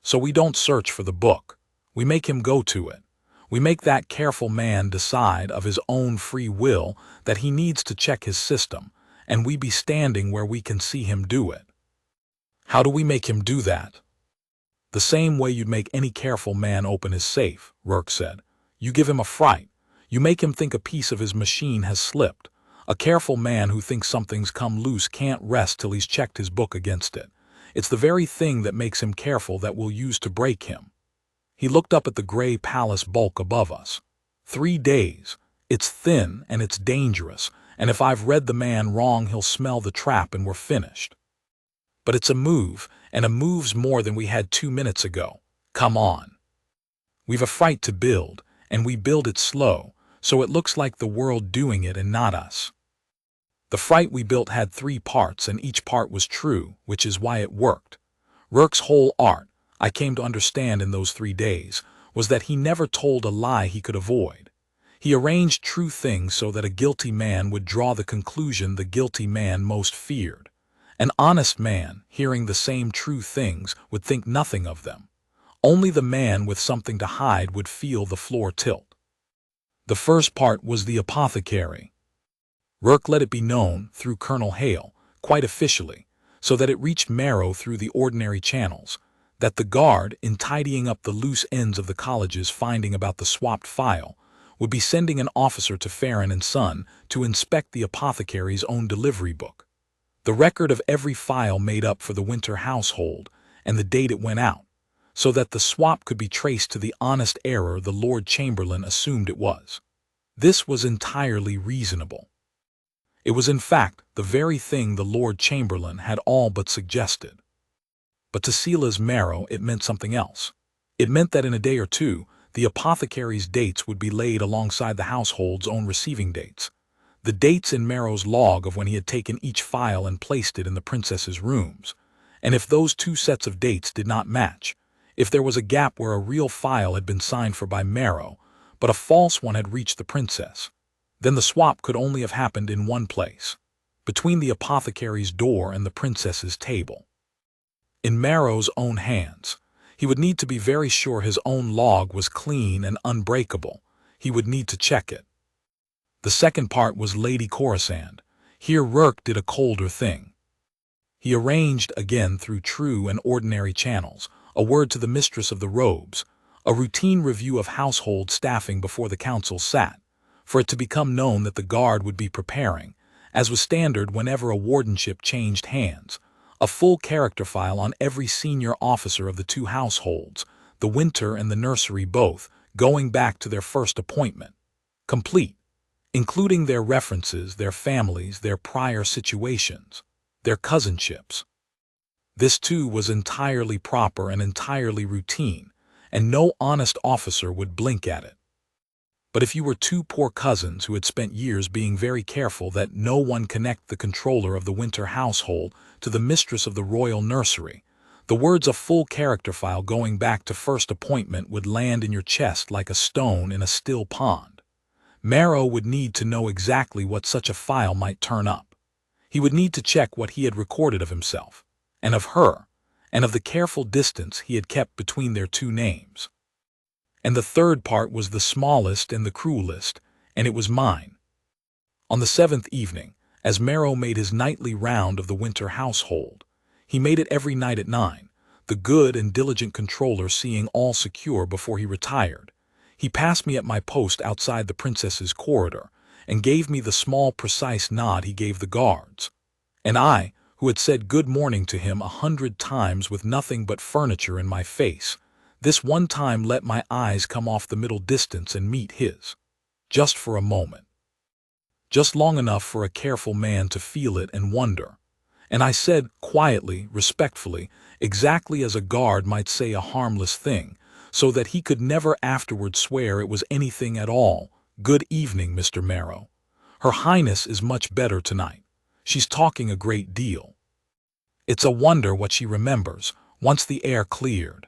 So we don't search for the book. We make him go to it. We make that careful man decide of his own free will that he needs to check his system, and we be standing where we can see him do it." "How do we make him do that?" "The same way you'd make any careful man open his safe," Rourke said. "You give him a fright. You make him think a piece of his machine has slipped. A careful man who thinks something's come loose can't rest till he's checked his book against it. It's the very thing that makes him careful that we'll use to break him." He looked up at the gray palace bulk above us. 3 days. It's thin and it's dangerous, and if I've read the man wrong he'll smell the trap and we're finished. But it's a move, and a move's more than we had 2 minutes ago. Come on. We've a fright to build, and we build it slow, so it looks like the world doing it and not us. The fright we built had 3 parts, and each part was true, which is why it worked. Rourke's whole art, I came to understand in those 3 days, was that he never told a lie he could avoid. He arranged true things so that a guilty man would draw the conclusion the guilty man most feared. An honest man, hearing the same true things, would think nothing of them. Only the man with something to hide would feel the floor tilt. The first part was the apothecary. Rourke let it be known, through Colonel Hale, quite officially, so that it reached Marrow through the ordinary channels, that the guard, in tidying up the loose ends of the college's finding about the swapped phial, would be sending an officer to Farron and Son to inspect the apothecary's own delivery book. The record of every phial made up for the winter household, and the date it went out, so that the swap could be traced to the honest error the Lord Chamberlain assumed it was. This was entirely reasonable. It was in fact the very thing the Lord Chamberlain had all but suggested. But to Sela's Marrow it meant something else. It meant that in a day or two, the apothecary's dates would be laid alongside the household's own receiving dates. The dates in Marrow's log of when he had taken each phial and placed it in the princess's rooms. And if those 2 sets of dates did not match, if there was a gap where a real phial had been signed for by Marrow, but a false one had reached the princess, then the swap could only have happened in one place, between the apothecary's door and the princess's table. In Marrow's own hands. He would need to be very sure his own log was clean and unbreakable. He would need to check it. The second part was Lady Coruscant. Here Rourke did a colder thing. He arranged, again through true and ordinary channels, a word to the mistress of the robes, a routine review of household staffing before the council sat, for it to become known that the guard would be preparing, as was standard whenever a wardenship changed hands, a full character file on every senior officer of the 2 households, the winter and the nursery both, going back to their first appointment. Complete, including their references, their families, their prior situations, their cousinships. This too was entirely proper and entirely routine, and no honest officer would blink at it. But if you were two poor cousins who had spent years being very careful that no one connect the controller of the winter household to the mistress of the royal nursery, the words "a full character file going back to first appointment" would land in your chest like a stone in a still pond. Marrow would need to know exactly what such a file might turn up. He would need to check what he had recorded of himself, and of her, and of the careful distance he had kept between their two names. And the third part was the smallest and the cruelest, and it was mine. On the 7th evening, as Marrow made his nightly round of the winter household, he made it every night at 9, the good and diligent controller seeing all secure before he retired. He passed me at my post outside the princess's corridor, and gave me the small precise nod he gave the guards. And I, who had said good morning to him 100 times with nothing but furniture in my face, this one time let my eyes come off the middle distance and meet his. Just for a moment. Just long enough for a careful man to feel it and wonder. And I said, quietly, respectfully, exactly as a guard might say a harmless thing, so that he could never afterward swear it was anything at all, "Good evening, Mr. Marrow. Her Highness is much better tonight. She's talking a great deal. It's a wonder what she remembers, once the air cleared."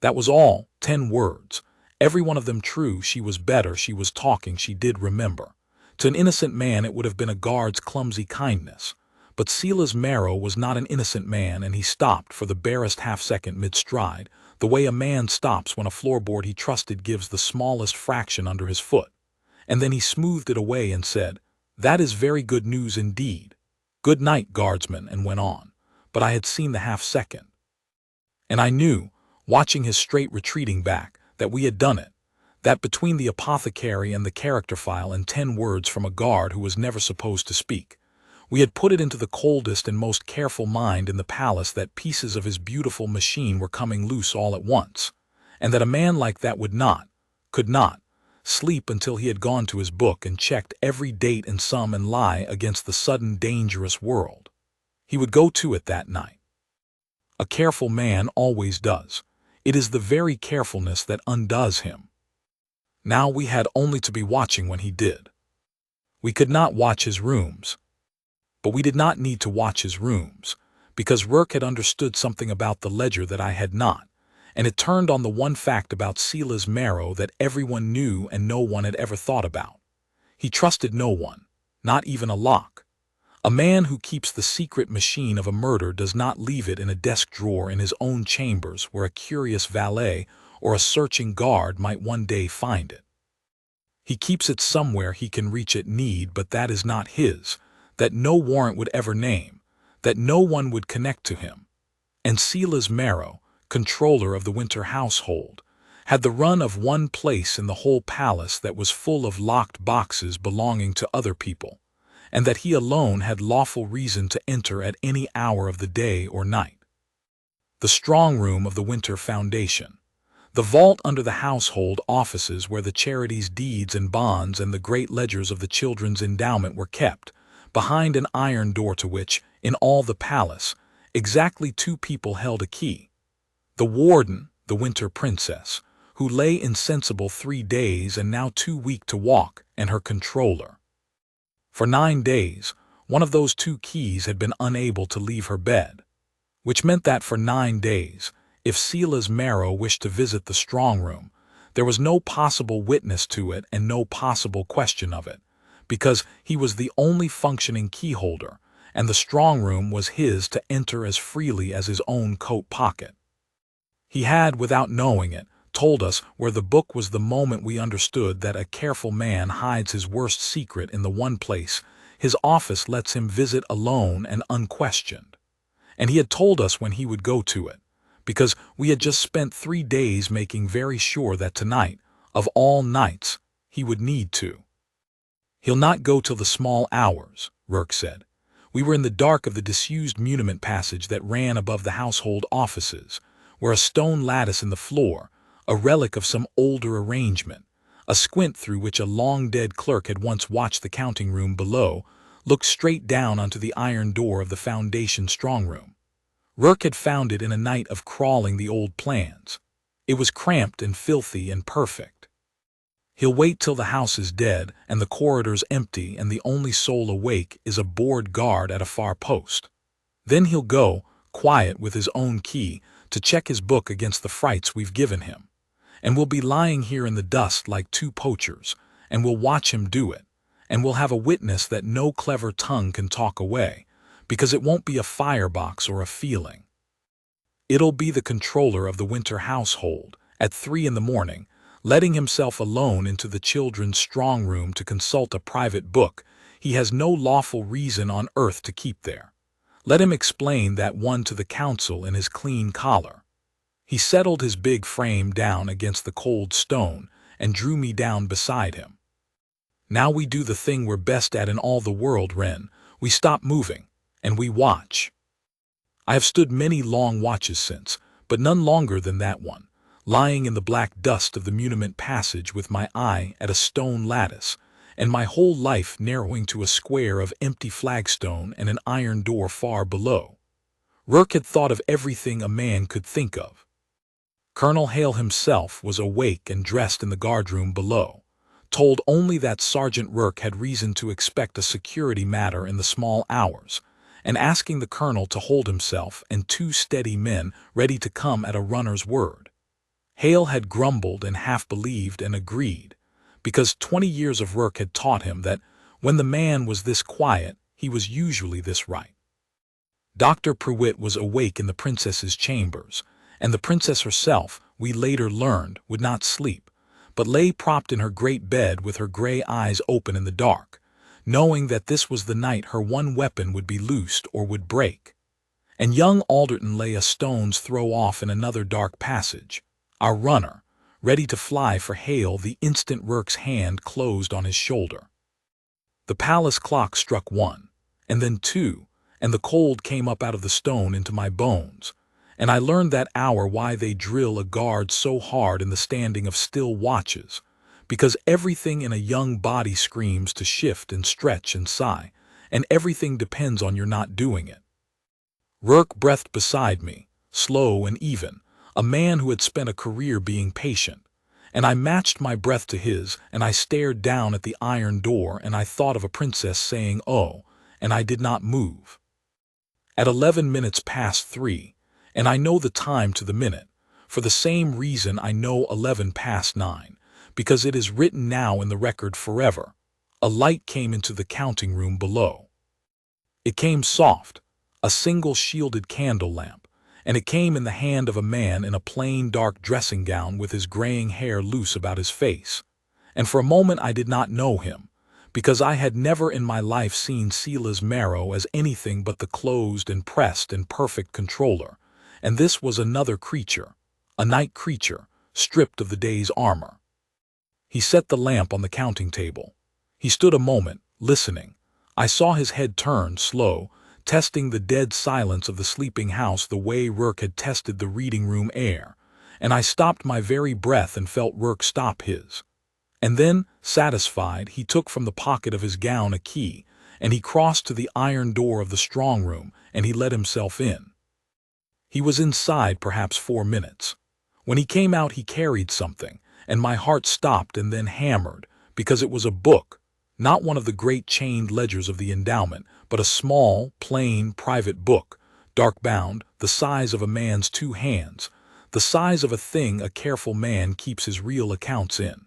That was all, 10 words. Every one of them true. She was better, she was talking, she did remember. To an innocent man it would have been a guard's clumsy kindness. But Silas Marrow was not an innocent man, and he stopped for the barest half-second mid-stride, the way a man stops when a floorboard he trusted gives the smallest fraction under his foot. And then he smoothed it away and said, "That is very good news indeed. Good night, guardsman," and went on. But I had seen the half-second. And I knew, watching his straight retreating back, that we had done it. That between the apothecary and the character file and 10 words from a guard who was never supposed to speak, we had put it into the coldest and most careful mind in the palace that pieces of his beautiful machine were coming loose all at once, and that a man like that would not, could not, sleep until he had gone to his book and checked every date and sum and lie against the sudden dangerous world. He would go to it that night. A careful man always does. It is the very carefulness that undoes him. Now we had only to be watching when he did. We could not watch his rooms. But we did not need to watch his rooms, because Rourke had understood something about the ledger that I had not, and it turned on the one fact about Silas Marrow that everyone knew and no one had ever thought about. He trusted no one, not even a lock. A man who keeps the secret machine of a murder does not leave it in a desk drawer in his own chambers where a curious valet or a searching guard might one day find it. He keeps it somewhere he can reach at need, but that is not his, that no warrant would ever name, that no one would connect to him. And Silas Marrow, controller of the winter household, had the run of one place in the whole palace that was full of locked boxes belonging to other people, and that he alone had lawful reason to enter at any hour of the day or night. The strong room of the winter foundation, the vault under the household offices where the charities' deeds and bonds and the great ledgers of the children's endowment were kept, behind an iron door to which, in all the palace, exactly 2 people held a key. The warden, the winter princess, who lay insensible 3 days and now too weak to walk, and her controller. For 9 days, one of those 2 keys had been unable to leave her bed, which meant that for 9 days, if Silas Marrow wished to visit the strong room, there was no possible witness to it and no possible question of it, because he was the only functioning key holder, and the strong room was his to enter as freely as his own coat pocket. He had, without knowing it, told us where the book was the moment we understood that a careful man hides his worst secret in the one place his office lets him visit alone and unquestioned. And he had told us when he would go to it, because we had just spent 3 days making very sure that tonight, of all nights, he would need to. "He'll not go till the small hours," Rourke said. We were in the dark of the disused muniment passage that ran above the household offices. where a stone lattice in the floor, a relic of some older arrangement, a squint through which a long-dead clerk had once watched the counting room below, looked straight down onto the iron door of the Foundation strongroom. Rourke had found it in a night of crawling the old plans. It was cramped and filthy and perfect. He'll wait till the house is dead and the corridors empty and the only soul awake is a bored guard at a far post. Then he'll go, quiet with his own key, to check his book against the frights we've given him. And we'll be lying here in the dust like two poachers, and we'll watch him do it, and we'll have a witness that no clever tongue can talk away, because it won't be a firebox or a feeling. It'll be the controller of the winter household, at 3 in the morning, letting himself alone into the children's strong room to consult a private book he has no lawful reason on earth to keep there. Let him explain that one to the council in his clean collar. He settled his big frame down against the cold stone and drew me down beside him. Now we do the thing we're best at in all the world, Wren. We stop moving, and we watch. I have stood many long watches since, but none longer than that one, lying in the black dust of the muniment passage with my eye at a stone lattice, and my whole life narrowing to a square of empty flagstone and an iron door far below. Rourke had thought of everything a man could think of. Colonel Hale himself was awake and dressed in the guardroom below, told only that Sergeant Rourke had reason to expect a security matter in the small hours, and asking the colonel to hold himself and 2 steady men ready to come at a runner's word. Hale had grumbled and half believed and agreed, because 20 years of Rourke had taught him that when the man was this quiet, he was usually this right. Dr. Prewitt was awake in the princess's chambers, and the princess herself, we later learned, would not sleep, but lay propped in her great bed with her gray eyes open in the dark, knowing that this was the night her one weapon would be loosed or would break. And young Alderton lay a stone's throw off in another dark passage, our runner, ready to fly for Hale the instant Rourke's hand closed on his shoulder. The palace clock struck 1, and then 2, and the cold came up out of the stone into my bones, and I learned that hour why they drill a guard so hard in the standing of still watches, because everything in a young body screams to shift and stretch and sigh, and everything depends on your not doing it. Rourke breathed beside me, slow and even, a man who had spent a career being patient, and I matched my breath to his, and I stared down at the iron door, and I thought of a princess saying, "Oh," and I did not move. At 11 minutes past 3, and I know the time to the minute, for the same reason I know 11 past 9, because it is written now in the record forever, a light came into the counting room below. It came soft, a single shielded candle lamp, and it came in the hand of a man in a plain dark dressing gown with his graying hair loose about his face, and for a moment I did not know him, because I had never in my life seen Selah's marrow as anything but the closed and pressed and perfect controller, and this was another creature, a night creature, stripped of the day's armor. He set the lamp on the counting table. He stood a moment, listening. I saw his head turn, slow, testing the dead silence of the sleeping house the way Rourke had tested the reading room air, and I stopped my very breath and felt Rourke stop his. And then, satisfied, he took from the pocket of his gown a key, and he crossed to the iron door of the strong room, and he let himself in. He was inside perhaps 4 minutes. When he came out he carried something, and my heart stopped and then hammered, because it was a book, not one of the great chained ledgers of the endowment, but a small, plain, private book, dark-bound, the size of a man's 2 hands, the size of a thing a careful man keeps his real accounts in.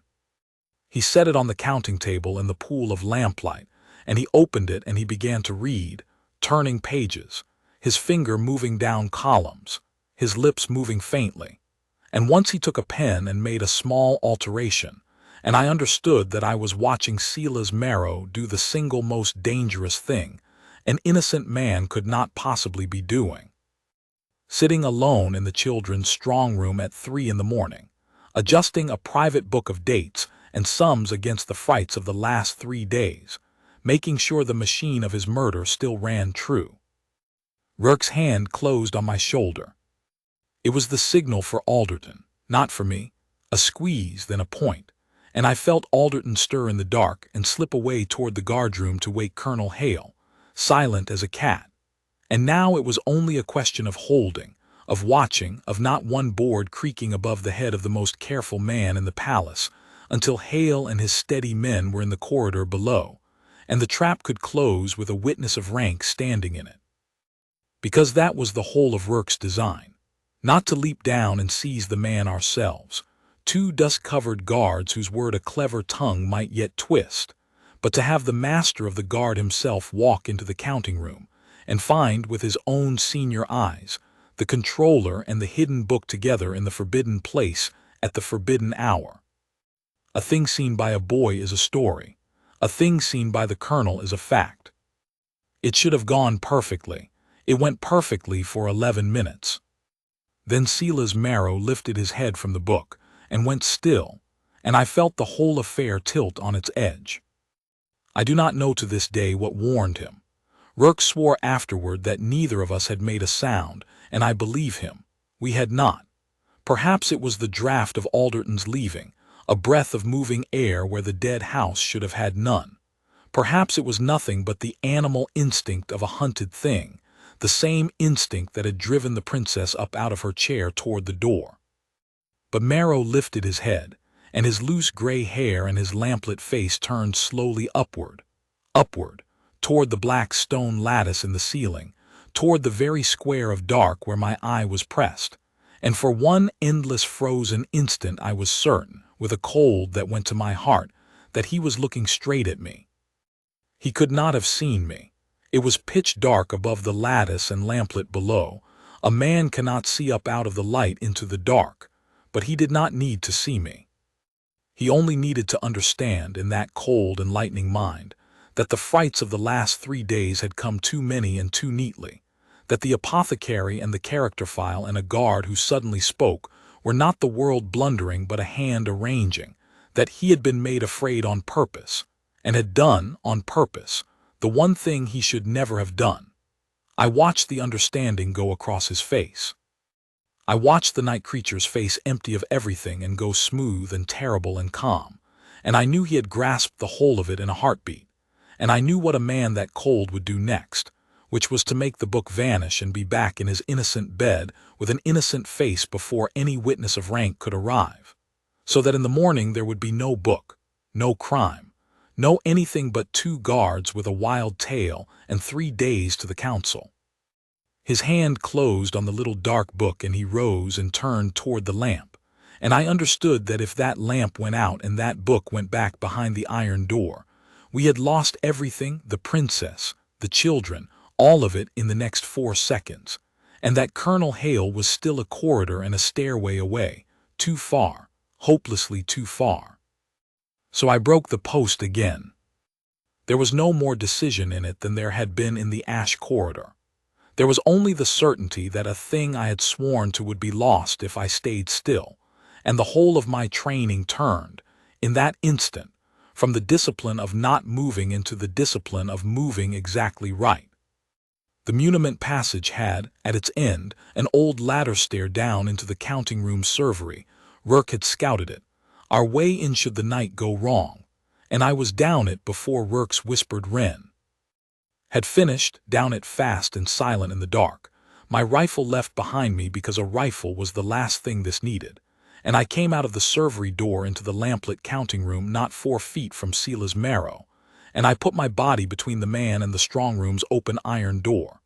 He set it on the counting table in the pool of lamplight, and he opened it and he began to read, turning pages, his finger moving down columns, his lips moving faintly. And once he took a pen and made a small alteration, and I understood that I was watching Selah's marrow do the single most dangerous thing an innocent man could not possibly be doing. Sitting alone in the children's strong room at 3 in the morning, adjusting a private book of dates and sums against the frights of the last 3 days, making sure the machine of his murder still ran true. Rourke's hand closed on my shoulder. It was the signal for Alderton, not for me. A squeeze, then a point, and I felt Alderton stir in the dark and slip away toward the guardroom to wake Colonel Hale, silent as a cat. And now it was only a question of holding, of watching, of not one board creaking above the head of the most careful man in the palace, until Hale and his steady men were in the corridor below, and the trap could close with a witness of rank standing in it. Because that was the whole of Rourke's design. Not to leap down and seize the man ourselves, two dust-covered guards whose word a clever tongue might yet twist, but to have the master of the guard himself walk into the counting room and find with his own senior eyes the Comptroller and the hidden book together in the forbidden place at the forbidden hour. A thing seen by a boy is a story. A thing seen by the colonel is a fact. It should have gone perfectly. It went perfectly for 11 minutes. Then Silas Marrow lifted his head from the book and went still, and I felt the whole affair tilt on its edge. I do not know to this day what warned him. Rourke swore afterward that neither of us had made a sound, and I believe him. We had not. Perhaps it was the draught of Alderton's leaving, a breath of moving air where the dead house should have had none. Perhaps it was nothing but the animal instinct of a hunted thing, the same instinct that had driven the princess up out of her chair toward the door. But Marrow lifted his head, and his loose gray hair and his lamplit face turned slowly upward, toward the black stone lattice in the ceiling, toward the very square of dark where my eye was pressed, and for one endless frozen instant I was certain, with a cold that went to my heart, that he was looking straight at me. He could not have seen me. It was pitch dark above the lattice and lamplit below. A man cannot see up out of the light into the dark, but he did not need to see me. He only needed to understand, in that cold and lightning mind, that the frights of the last 3 days had come too many and too neatly, that the apothecary and the character file and a guard who suddenly spoke were not the world blundering but a hand arranging, that he had been made afraid on purpose, and had done, on purpose, the one thing he should never have done. I watched the understanding go across his face. I watched the night creature's face empty of everything and go smooth and terrible and calm, and I knew he had grasped the whole of it in a heartbeat, and I knew what a man that cold would do next, which was to make the book vanish and be back in his innocent bed with an innocent face before any witness of rank could arrive, so that in the morning there would be no book, no crime, no anything but 2 guards with a wild tale and 3 days to the council. His hand closed on the little dark book and he rose and turned toward the lamp, and I understood that if that lamp went out and that book went back behind the iron door, we had lost everything, the princess, the children, all of it in the next 4 seconds, and that Colonel Hale was still a corridor and a stairway away, too far, hopelessly too far. So I broke the post again. There was no more decision in it than there had been in the ash corridor. There was only the certainty that a thing I had sworn to would be lost if I stayed still, and the whole of my training turned, in that instant, from the discipline of not moving into the discipline of moving exactly right. The muniment passage had, at its end, an old ladder stair down into the counting-room servery. Rourke had scouted it. Our way in should the night go wrong, and I was down it before Rourke's whispered wren. Had finished, down it fast and silent in the dark, my rifle left behind me because a rifle was the last thing this needed, and I came out of the servery door into the lamplit counting-room not 4 feet from Silas Marrow, and I put my body between the man and the strong-room's open iron door,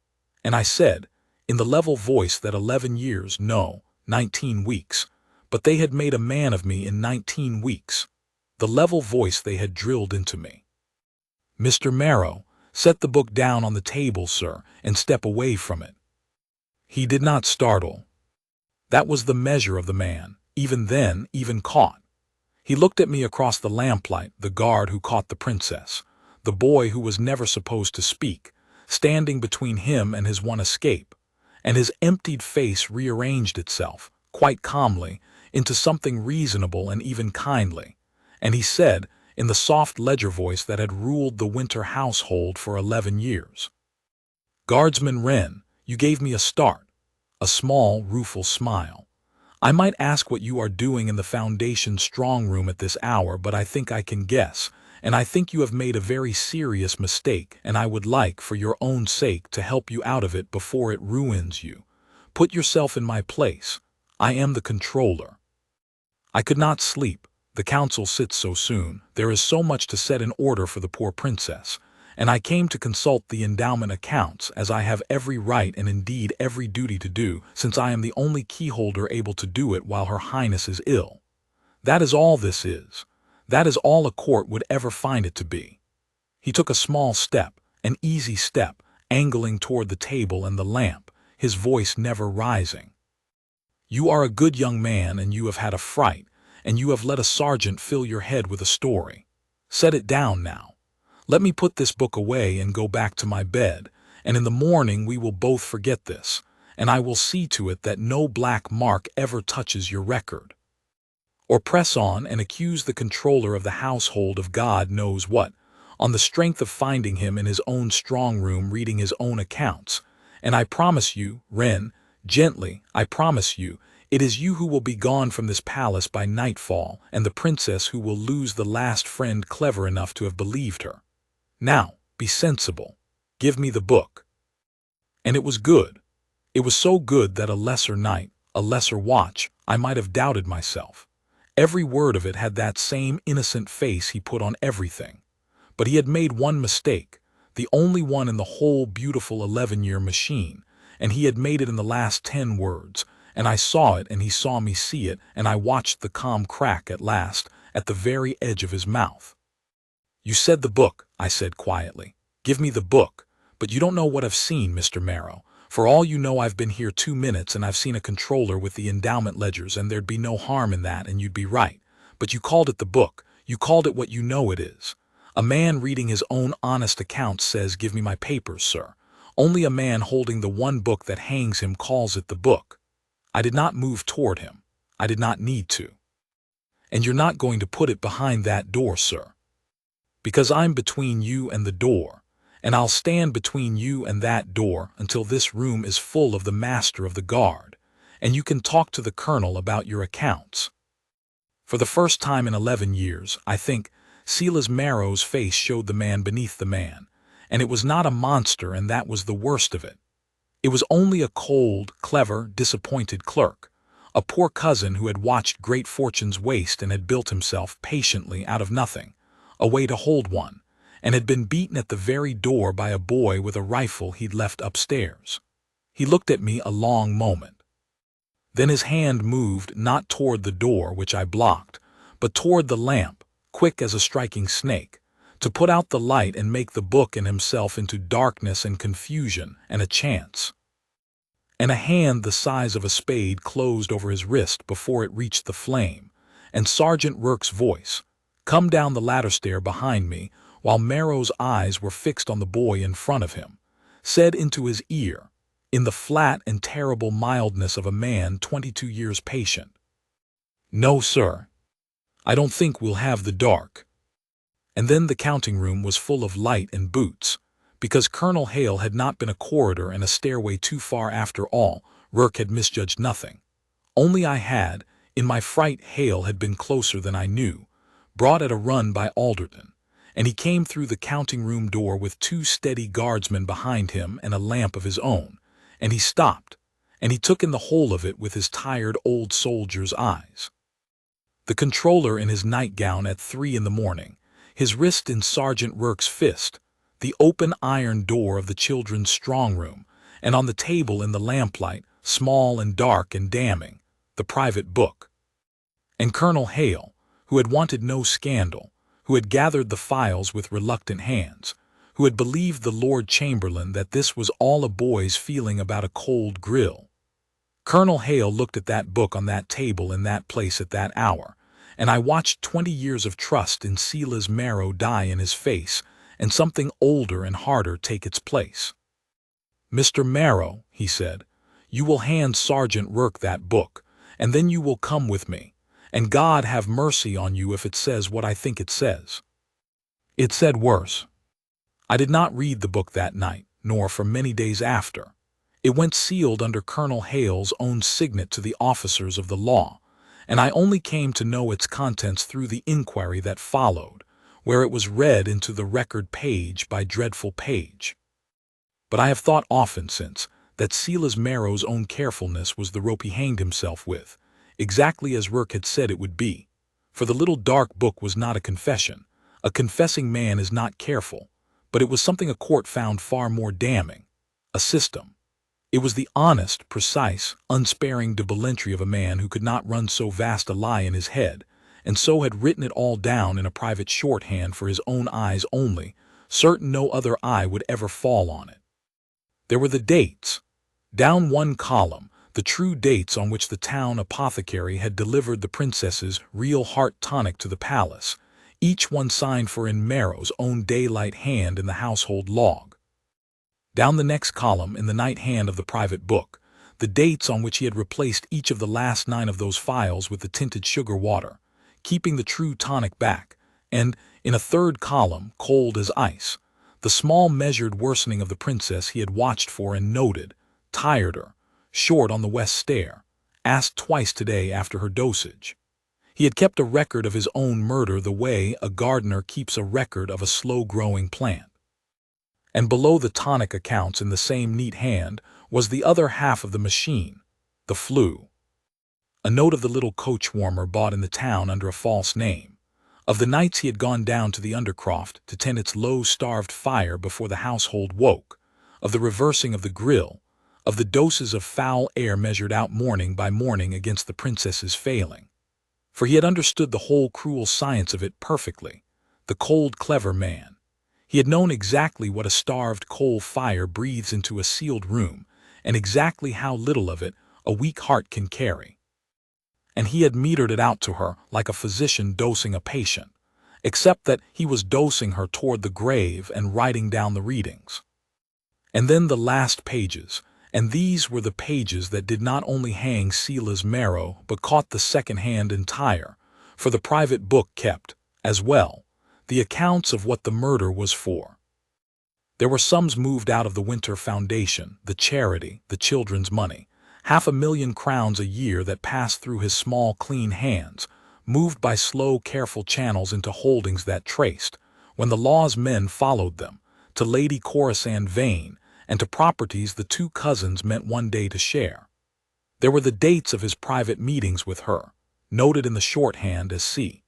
and I said, in the level voice that 11 years, no, 19 weeks, but they had made a man of me in 19 weeks, the level voice they had drilled into me. Mr. Marrow, set the book down on the table, sir, and step away from it. He did not startle. That was the measure of the man, even then, even caught. He looked at me across the lamplight, the guard who caught the princess, the boy who was never supposed to speak, standing between him and his one escape, and his emptied face rearranged itself, quite calmly, into something reasonable and even kindly, and he said, in the soft ledger voice that had ruled the winter household for 11 years, "Guardsman Wren, you gave me a start. a small, rueful smile. "I might ask what you are doing in the Foundation strong room at this hour, but I think I can guess, and I think you have made a very serious mistake, and I would like, for your own sake, to help you out of it before it ruins you. Put yourself in my place. I am the Comptroller." I could not sleep. The council sits so soon. There is so much to set in order for the poor princess, and I came to consult the endowment accounts, as I have every right and indeed every duty to do, since I am the only keyholder able to do it while Her Highness is ill. That is all this is. That is all a court would ever find it to be. He took a small step, an easy step, angling toward the table and the lamp, his voice never rising. "You are a good young man, and you have had a fright, and you have let a sergeant fill your head with a story. Set it down now. Let me put this book away and go back to my bed, and in the morning we will both forget this, and I will see to it that no black mark ever touches your record. Or press on and accuse the Comptroller of the household of God knows what, on the strength of finding him in his own strong room reading his own accounts, and I promise you, Wren, gently, I promise you, it is you who will be gone from this palace by nightfall, and the princess who will lose the last friend clever enough to have believed her. Now, be sensible. Give me the book." And it was good. It was so good that a lesser night, a lesser watch, I might have doubted myself. Every word of it had that same innocent face he put on everything. But he had made one mistake, the only one in the whole beautiful 11-year machine, and he had made it in the last 10 words, and I saw it and he saw me see it, and I watched the calm crack at last, at the very edge of his mouth. "You said the book," I said quietly. "Give me the book. But you don't know what I've seen, Mr. Marrow. For all you know, I've been here 2 minutes and I've seen a Comptroller with the endowment ledgers, and there'd be no harm in that, and you'd be right. But you called it the book. You called it what you know it is. A man reading his own honest account says, 'Give me my papers, sir.' Only a man holding the one book that hangs him calls it the book. I did not move toward him. I did not need to. And you're not going to put it behind that door, sir. Because I'm between you and the door, and I'll stand between you and that door until this room is full of the master of the guard, and you can talk to the colonel about your accounts." For the first time in 11 years, I think, Silas Marrow's face showed the man beneath the man, and it was not a monster, and that was the worst of it. It was only a cold, clever, disappointed clerk, a poor cousin who had watched great fortunes waste and had built himself, patiently, out of nothing, a way to hold one, and had been beaten at the very door by a boy with a rifle he'd left upstairs. He looked at me a long moment. Then his hand moved not toward the door, which I blocked, but toward the lamp, quick as a striking snake, to put out the light and make the book and himself into darkness and confusion and a chance. And a hand the size of a spade closed over his wrist before it reached the flame, and Sergeant Rourke's voice, come down the ladder stair behind me, while Marrow's eyes were fixed on the boy in front of him, said into his ear, in the flat and terrible mildness of a man 22 years patient, "No, sir. I don't think we'll have the dark." And then the counting room was full of light and boots, because Colonel Hale had not been a corridor and a stairway too far after all. Rourke had misjudged nothing. Only I had, in my fright, Hale had been closer than I knew, brought at a run by Alderton, and he came through the counting room door with 2 steady guardsmen behind him and a lamp of his own, and he stopped, and he took in the whole of it with his tired old soldier's eyes. The Comptroller in his nightgown at 3 in the morning, his wrist in Sergeant Rourke's fist, the open iron door of the children's strong room, and on the table in the lamplight, small and dark and damning, the private book. And Colonel Hale, who had wanted no scandal, who had gathered the files with reluctant hands, who had believed the Lord Chamberlain that this was all a boy's feeling about a cold grill. Colonel Hale looked at that book on that table in that place at that hour, and I watched 20 years of trust in Silas Marrow die in his face, and something older and harder take its place. "Mr. Marrow," he said, "you will hand Sergeant Rourke that book, and then you will come with me, and God have mercy on you if it says what I think it says." It said worse. I did not read the book that night, nor for many days after. It went sealed under Colonel Hale's own signet to the officers of the law, and I only came to know its contents through the inquiry that followed, where it was read into the record page by dreadful page. But I have thought often since that Silas Marrow's own carefulness was the rope he hanged himself with, exactly as Rourke had said it would be. For the little dark book was not a confession. A confessing man is not careful, but it was something a court found far more damning: a system. It was the honest, precise, unsparing debauchery of a man who could not run so vast a lie in his head, and so had written it all down in a private shorthand for his own eyes only, certain no other eye would ever fall on it. There were the dates. Down one column, the true dates on which the town apothecary had delivered the princess's real heart tonic to the palace, each one signed for in Marrow's own daylight hand in the household log. Down the next column, in the night hand of the private book, the dates on which he had replaced each of the last 9 of those phials with the tinted sugar water, keeping the true tonic back, and, in a third column, cold as ice, the small measured worsening of the princess he had watched for and noted, tired her, short on the west stair, asked twice today after her dosage. He had kept a record of his own murder the way a gardener keeps a record of a slow-growing plant. And below the tonic accounts in the same neat hand was the other half of the machine, the flue. A note of the little coach warmer bought in the town under a false name, of the nights he had gone down to the undercroft to tend its low-starved fire before the household woke, of the reversing of the grill, of the doses of foul air measured out morning by morning against the princess's failing. For he had understood the whole cruel science of it perfectly, the cold, clever man. He had known exactly what a starved coal fire breathes into a sealed room, and exactly how little of it a weak heart can carry. And he had metered it out to her like a physician dosing a patient, except that he was dosing her toward the grave and writing down the readings. And then the last pages, and these were the pages that did not only hang Silas Marrow but caught the second hand entire, for the private book kept, as well, the accounts of what the murder was for. There were sums moved out of the Winter Foundation, the charity, the children's money, 500,000 crowns a year that passed through his small, clean hands, moved by slow, careful channels into holdings that traced, when the law's men followed them, to Lady Corisande Vane, and to properties the 2 cousins meant one day to share. There were the dates of his private meetings with her, noted in the shorthand as C.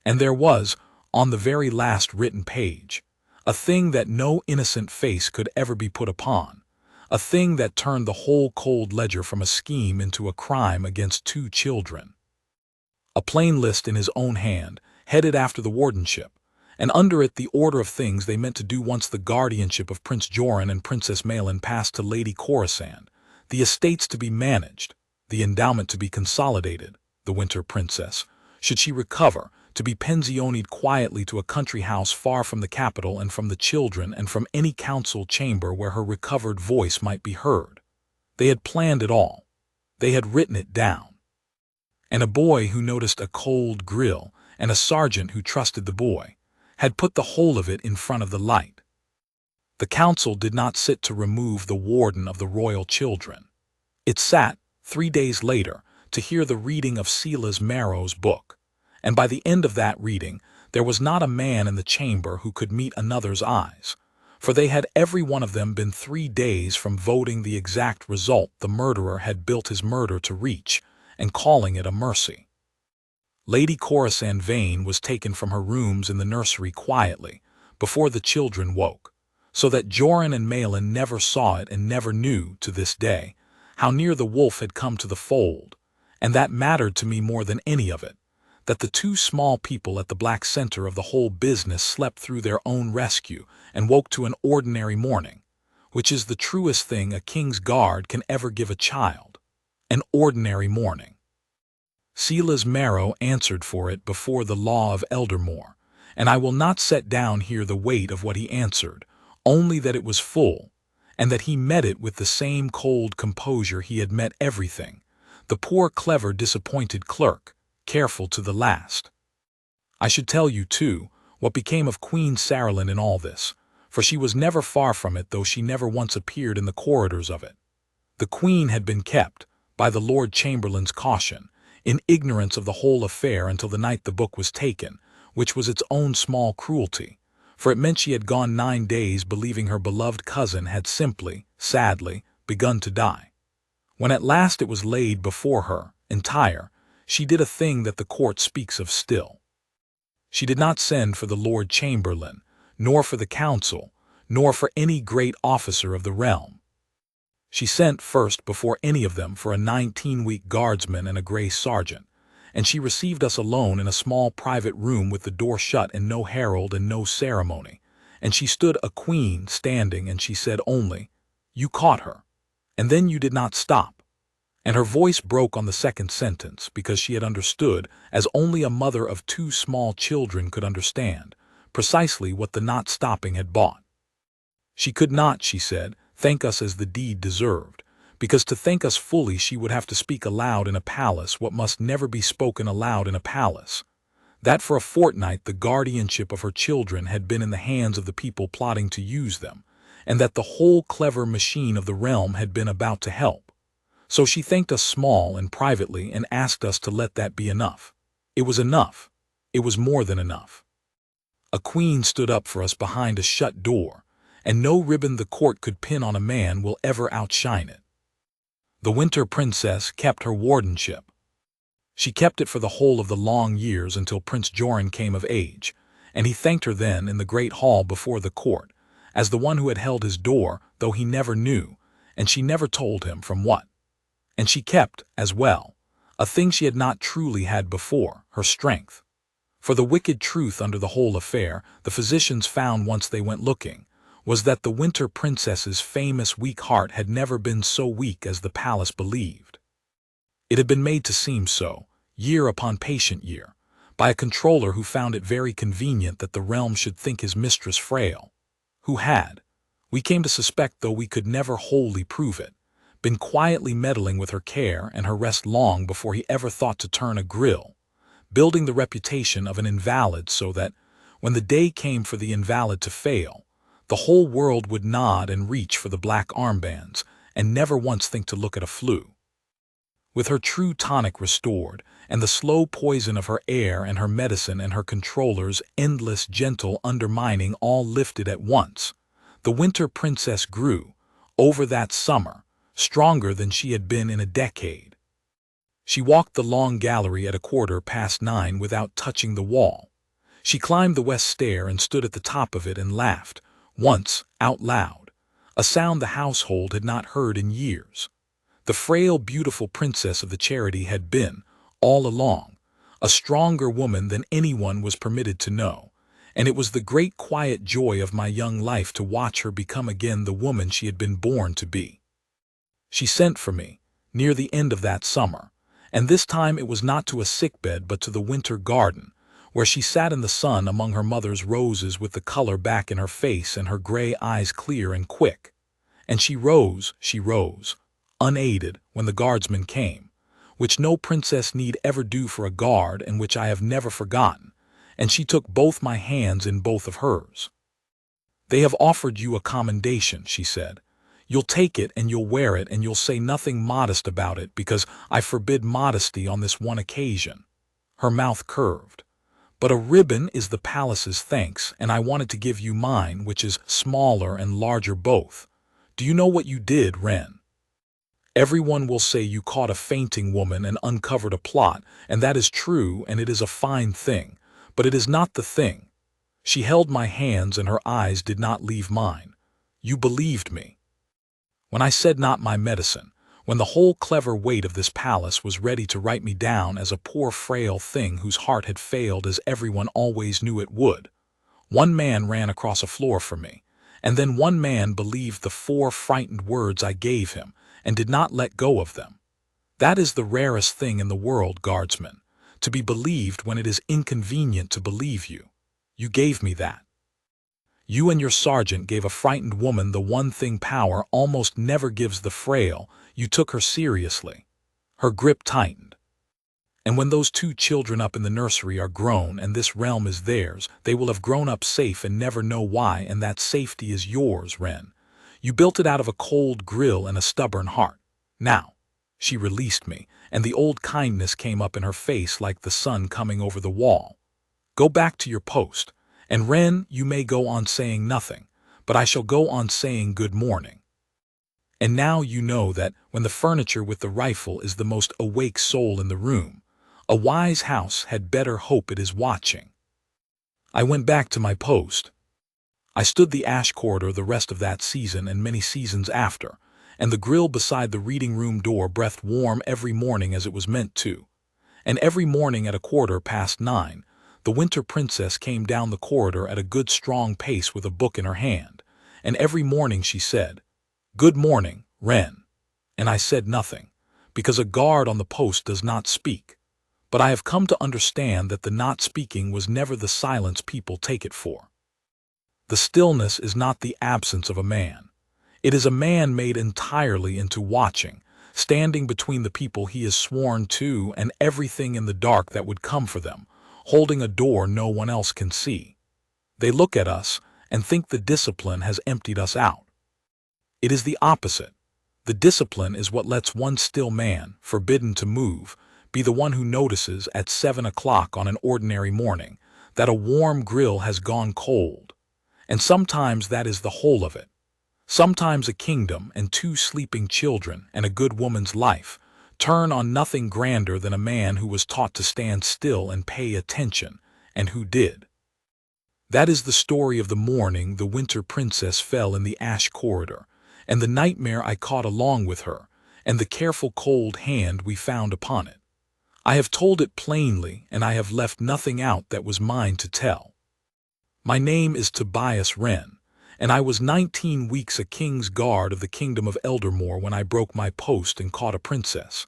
And there was, on the very last written page, a thing that no innocent face could ever be put upon, a thing that turned the whole cold ledger from a scheme into a crime against 2 children. A plain list in his own hand, headed after the wardenship, and under it the order of things they meant to do once the guardianship of Prince Joran and Princess Malin passed to Lady Corisande, the estates to be managed, the endowment to be consolidated, the Winter Princess, should she recover, to be pensioned quietly to a country house far from the capital and from the children and from any council chamber where her recovered voice might be heard. They had planned it all. They had written it down. And a boy who noticed a cold grill, and a sergeant who trusted the boy, had put the whole of it in front of the light. The council did not sit to remove the warden of the royal children. It sat, 3 days later, to hear the reading of Silas Marrow's book, and by the end of that reading there was not a man in the chamber who could meet another's eyes, for they had every one of them been 3 days from voting the exact result the murderer had built his murder to reach, and calling it a mercy. Lady Corisande Vane was taken from her rooms in the nursery quietly, before the children woke, so that Joran and Malin never saw it and never knew, to this day, how near the wolf had come to the fold, and that mattered to me more than any of it, that the 2 small people at the black center of the whole business slept through their own rescue and woke to an ordinary morning, which is the truest thing a king's guard can ever give a child, an ordinary morning. Silas Marrow answered for it before the law of Eldermoor, and I will not set down here the weight of what he answered, only that it was full, and that he met it with the same cold composure he had met everything, the poor clever disappointed clerk, careful to the last. I should tell you, too, what became of Queen Saralyn in all this, for she was never far from it, though she never once appeared in the corridors of it. The Queen had been kept, by the Lord Chamberlain's caution, in ignorance of the whole affair until the night the book was taken, which was its own small cruelty, for it meant she had gone 9 days believing her beloved cousin had simply, sadly, begun to die. When at last it was laid before her, entire, she did a thing that the court speaks of still. She did not send for the Lord Chamberlain, nor for the council, nor for any great officer of the realm. She sent first before any of them for a 19-week guardsman and a gray sergeant, and she received us alone in a small private room with the door shut and no herald and no ceremony, and she stood a queen standing, and she said only, "You caught her, and then you did not stop." And her voice broke on the second sentence, because she had understood, as only a mother of 2 small children could understand, precisely what the not stopping had bought. She could not, she said, thank us as the deed deserved, because to thank us fully she would have to speak aloud in a palace what must never be spoken aloud in a palace, that for a fortnight the guardianship of her children had been in the hands of the people plotting to use them, and that the whole clever machine of the realm had been about to help. So she thanked us small and privately and asked us to let that be enough. It was enough. It was more than enough. A queen stood up for us behind a shut door, and no ribbon the court could pin on a man will ever outshine it. The Winter Princess kept her wardenship. She kept it for the whole of the long years until Prince Joran came of age, and he thanked her then in the great hall before the court, as the one who had held his door, though he never knew, and she never told him from what. And she kept, as well, a thing she had not truly had before, her strength. For the wicked truth under the whole affair, the physicians found once they went looking, was that the Winter Princess's famous weak heart had never been so weak as the palace believed. It had been made to seem so, year upon patient year, by a controller who found it very convenient that the realm should think his mistress frail, who had, we came to suspect though we could never wholly prove it, been quietly meddling with her care and her rest long before he ever thought to turn a grill, building the reputation of an invalid so that, when the day came for the invalid to fail, the whole world would nod and reach for the black armbands and never once think to look at a flue. With her true tonic restored, and the slow poison of her air and her medicine and her controller's endless gentle undermining all lifted at once, the Winter Princess grew, over that summer, stronger than she had been in a decade. She walked the long gallery at 9:15 without touching the wall. She climbed the west stair and stood at the top of it and laughed, once, out loud, a sound the household had not heard in years. The frail, beautiful princess of the Charity had been, all along, a stronger woman than anyone was permitted to know, and it was the great quiet joy of my young life to watch her become again the woman she had been born to be. She sent for me, near the end of that summer, and this time it was not to a sickbed but to the winter garden, where she sat in the sun among her mother's roses with the color back in her face and her gray eyes clear and quick. And she rose, unaided, when the guardsman came, which no princess need ever do for a guard and which I have never forgotten, and she took both my hands in both of hers. "They have offered you a commendation," she said. "You'll take it and you'll wear it and you'll say nothing modest about it because I forbid modesty on this one occasion." Her mouth curved. "But a ribbon is the palace's thanks, and I wanted to give you mine, which is smaller and larger both. Do you know what you did, Wren? Everyone will say you caught a fainting woman and uncovered a plot, and that is true and it is a fine thing, but it is not the thing. She held my hands and her eyes did not leave mine. You believed me. When I said not my medicine, when the whole clever weight of this palace was ready to write me down as a poor frail thing whose heart had failed as everyone always knew it would, one man ran across a floor for me, and then one man believed the 4 frightened words I gave him and did not let go of them. That is the rarest thing in the world, guardsman, to be believed when it is inconvenient to believe you. You gave me that. You and your sergeant gave a frightened woman the one thing power almost never gives the frail. You took her seriously." Her grip tightened. And when those two children up in the nursery are grown and this realm is theirs, they will have grown up safe and never know why, and that safety is yours, Wren. You built it out of a cold grill and a stubborn heart. Now, she released me, and the old kindness came up in her face like the sun coming over the wall. Go back to your post, and Wren, you may go on saying nothing, but I shall go on saying good morning. And now you know that when the furniture with the rifle is the most awake soul in the room, a wise house had better hope it is watching. I went back to my post. I stood the ash corridor the rest of that season and many seasons after, and the grill beside the reading room door breathed warm every morning as it was meant to. And every morning at 9:15, the Winter Princess came down the corridor at a good strong pace with a book in her hand, and every morning she said, "Good morning, Wren." And I said nothing, because a guard on the post does not speak. But I have come to understand that the not speaking was never the silence people take it for. The stillness is not the absence of a man. It is a man made entirely into watching, standing between the people he is sworn to and everything in the dark that would come for them, holding a door no one else can see. They look at us and think the discipline has emptied us out. It is the opposite. The discipline is what lets one still man, forbidden to move, be the one who notices at 7 o'clock on an ordinary morning that a warm grill has gone cold. And sometimes that is the whole of it. Sometimes a kingdom and 2 sleeping children and a good woman's life turn on nothing grander than a man who was taught to stand still and pay attention, and who did. That is the story of the morning the Winter Princess fell in the ash corridor, and the nightmare I caught along with her, and the careful cold hand we found upon it. I have told it plainly, and I have left nothing out that was mine to tell. My name is Tobias Wren, and I was 19 weeks a king's guard of the Kingdom of Eldermoor when I broke my post and caught a princess.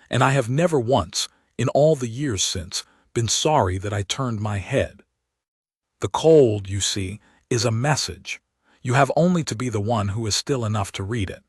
And I have never once, in all the years since, been sorry that I turned my head. The cold, you see, is a message. You have only to be the one who is still enough to read it.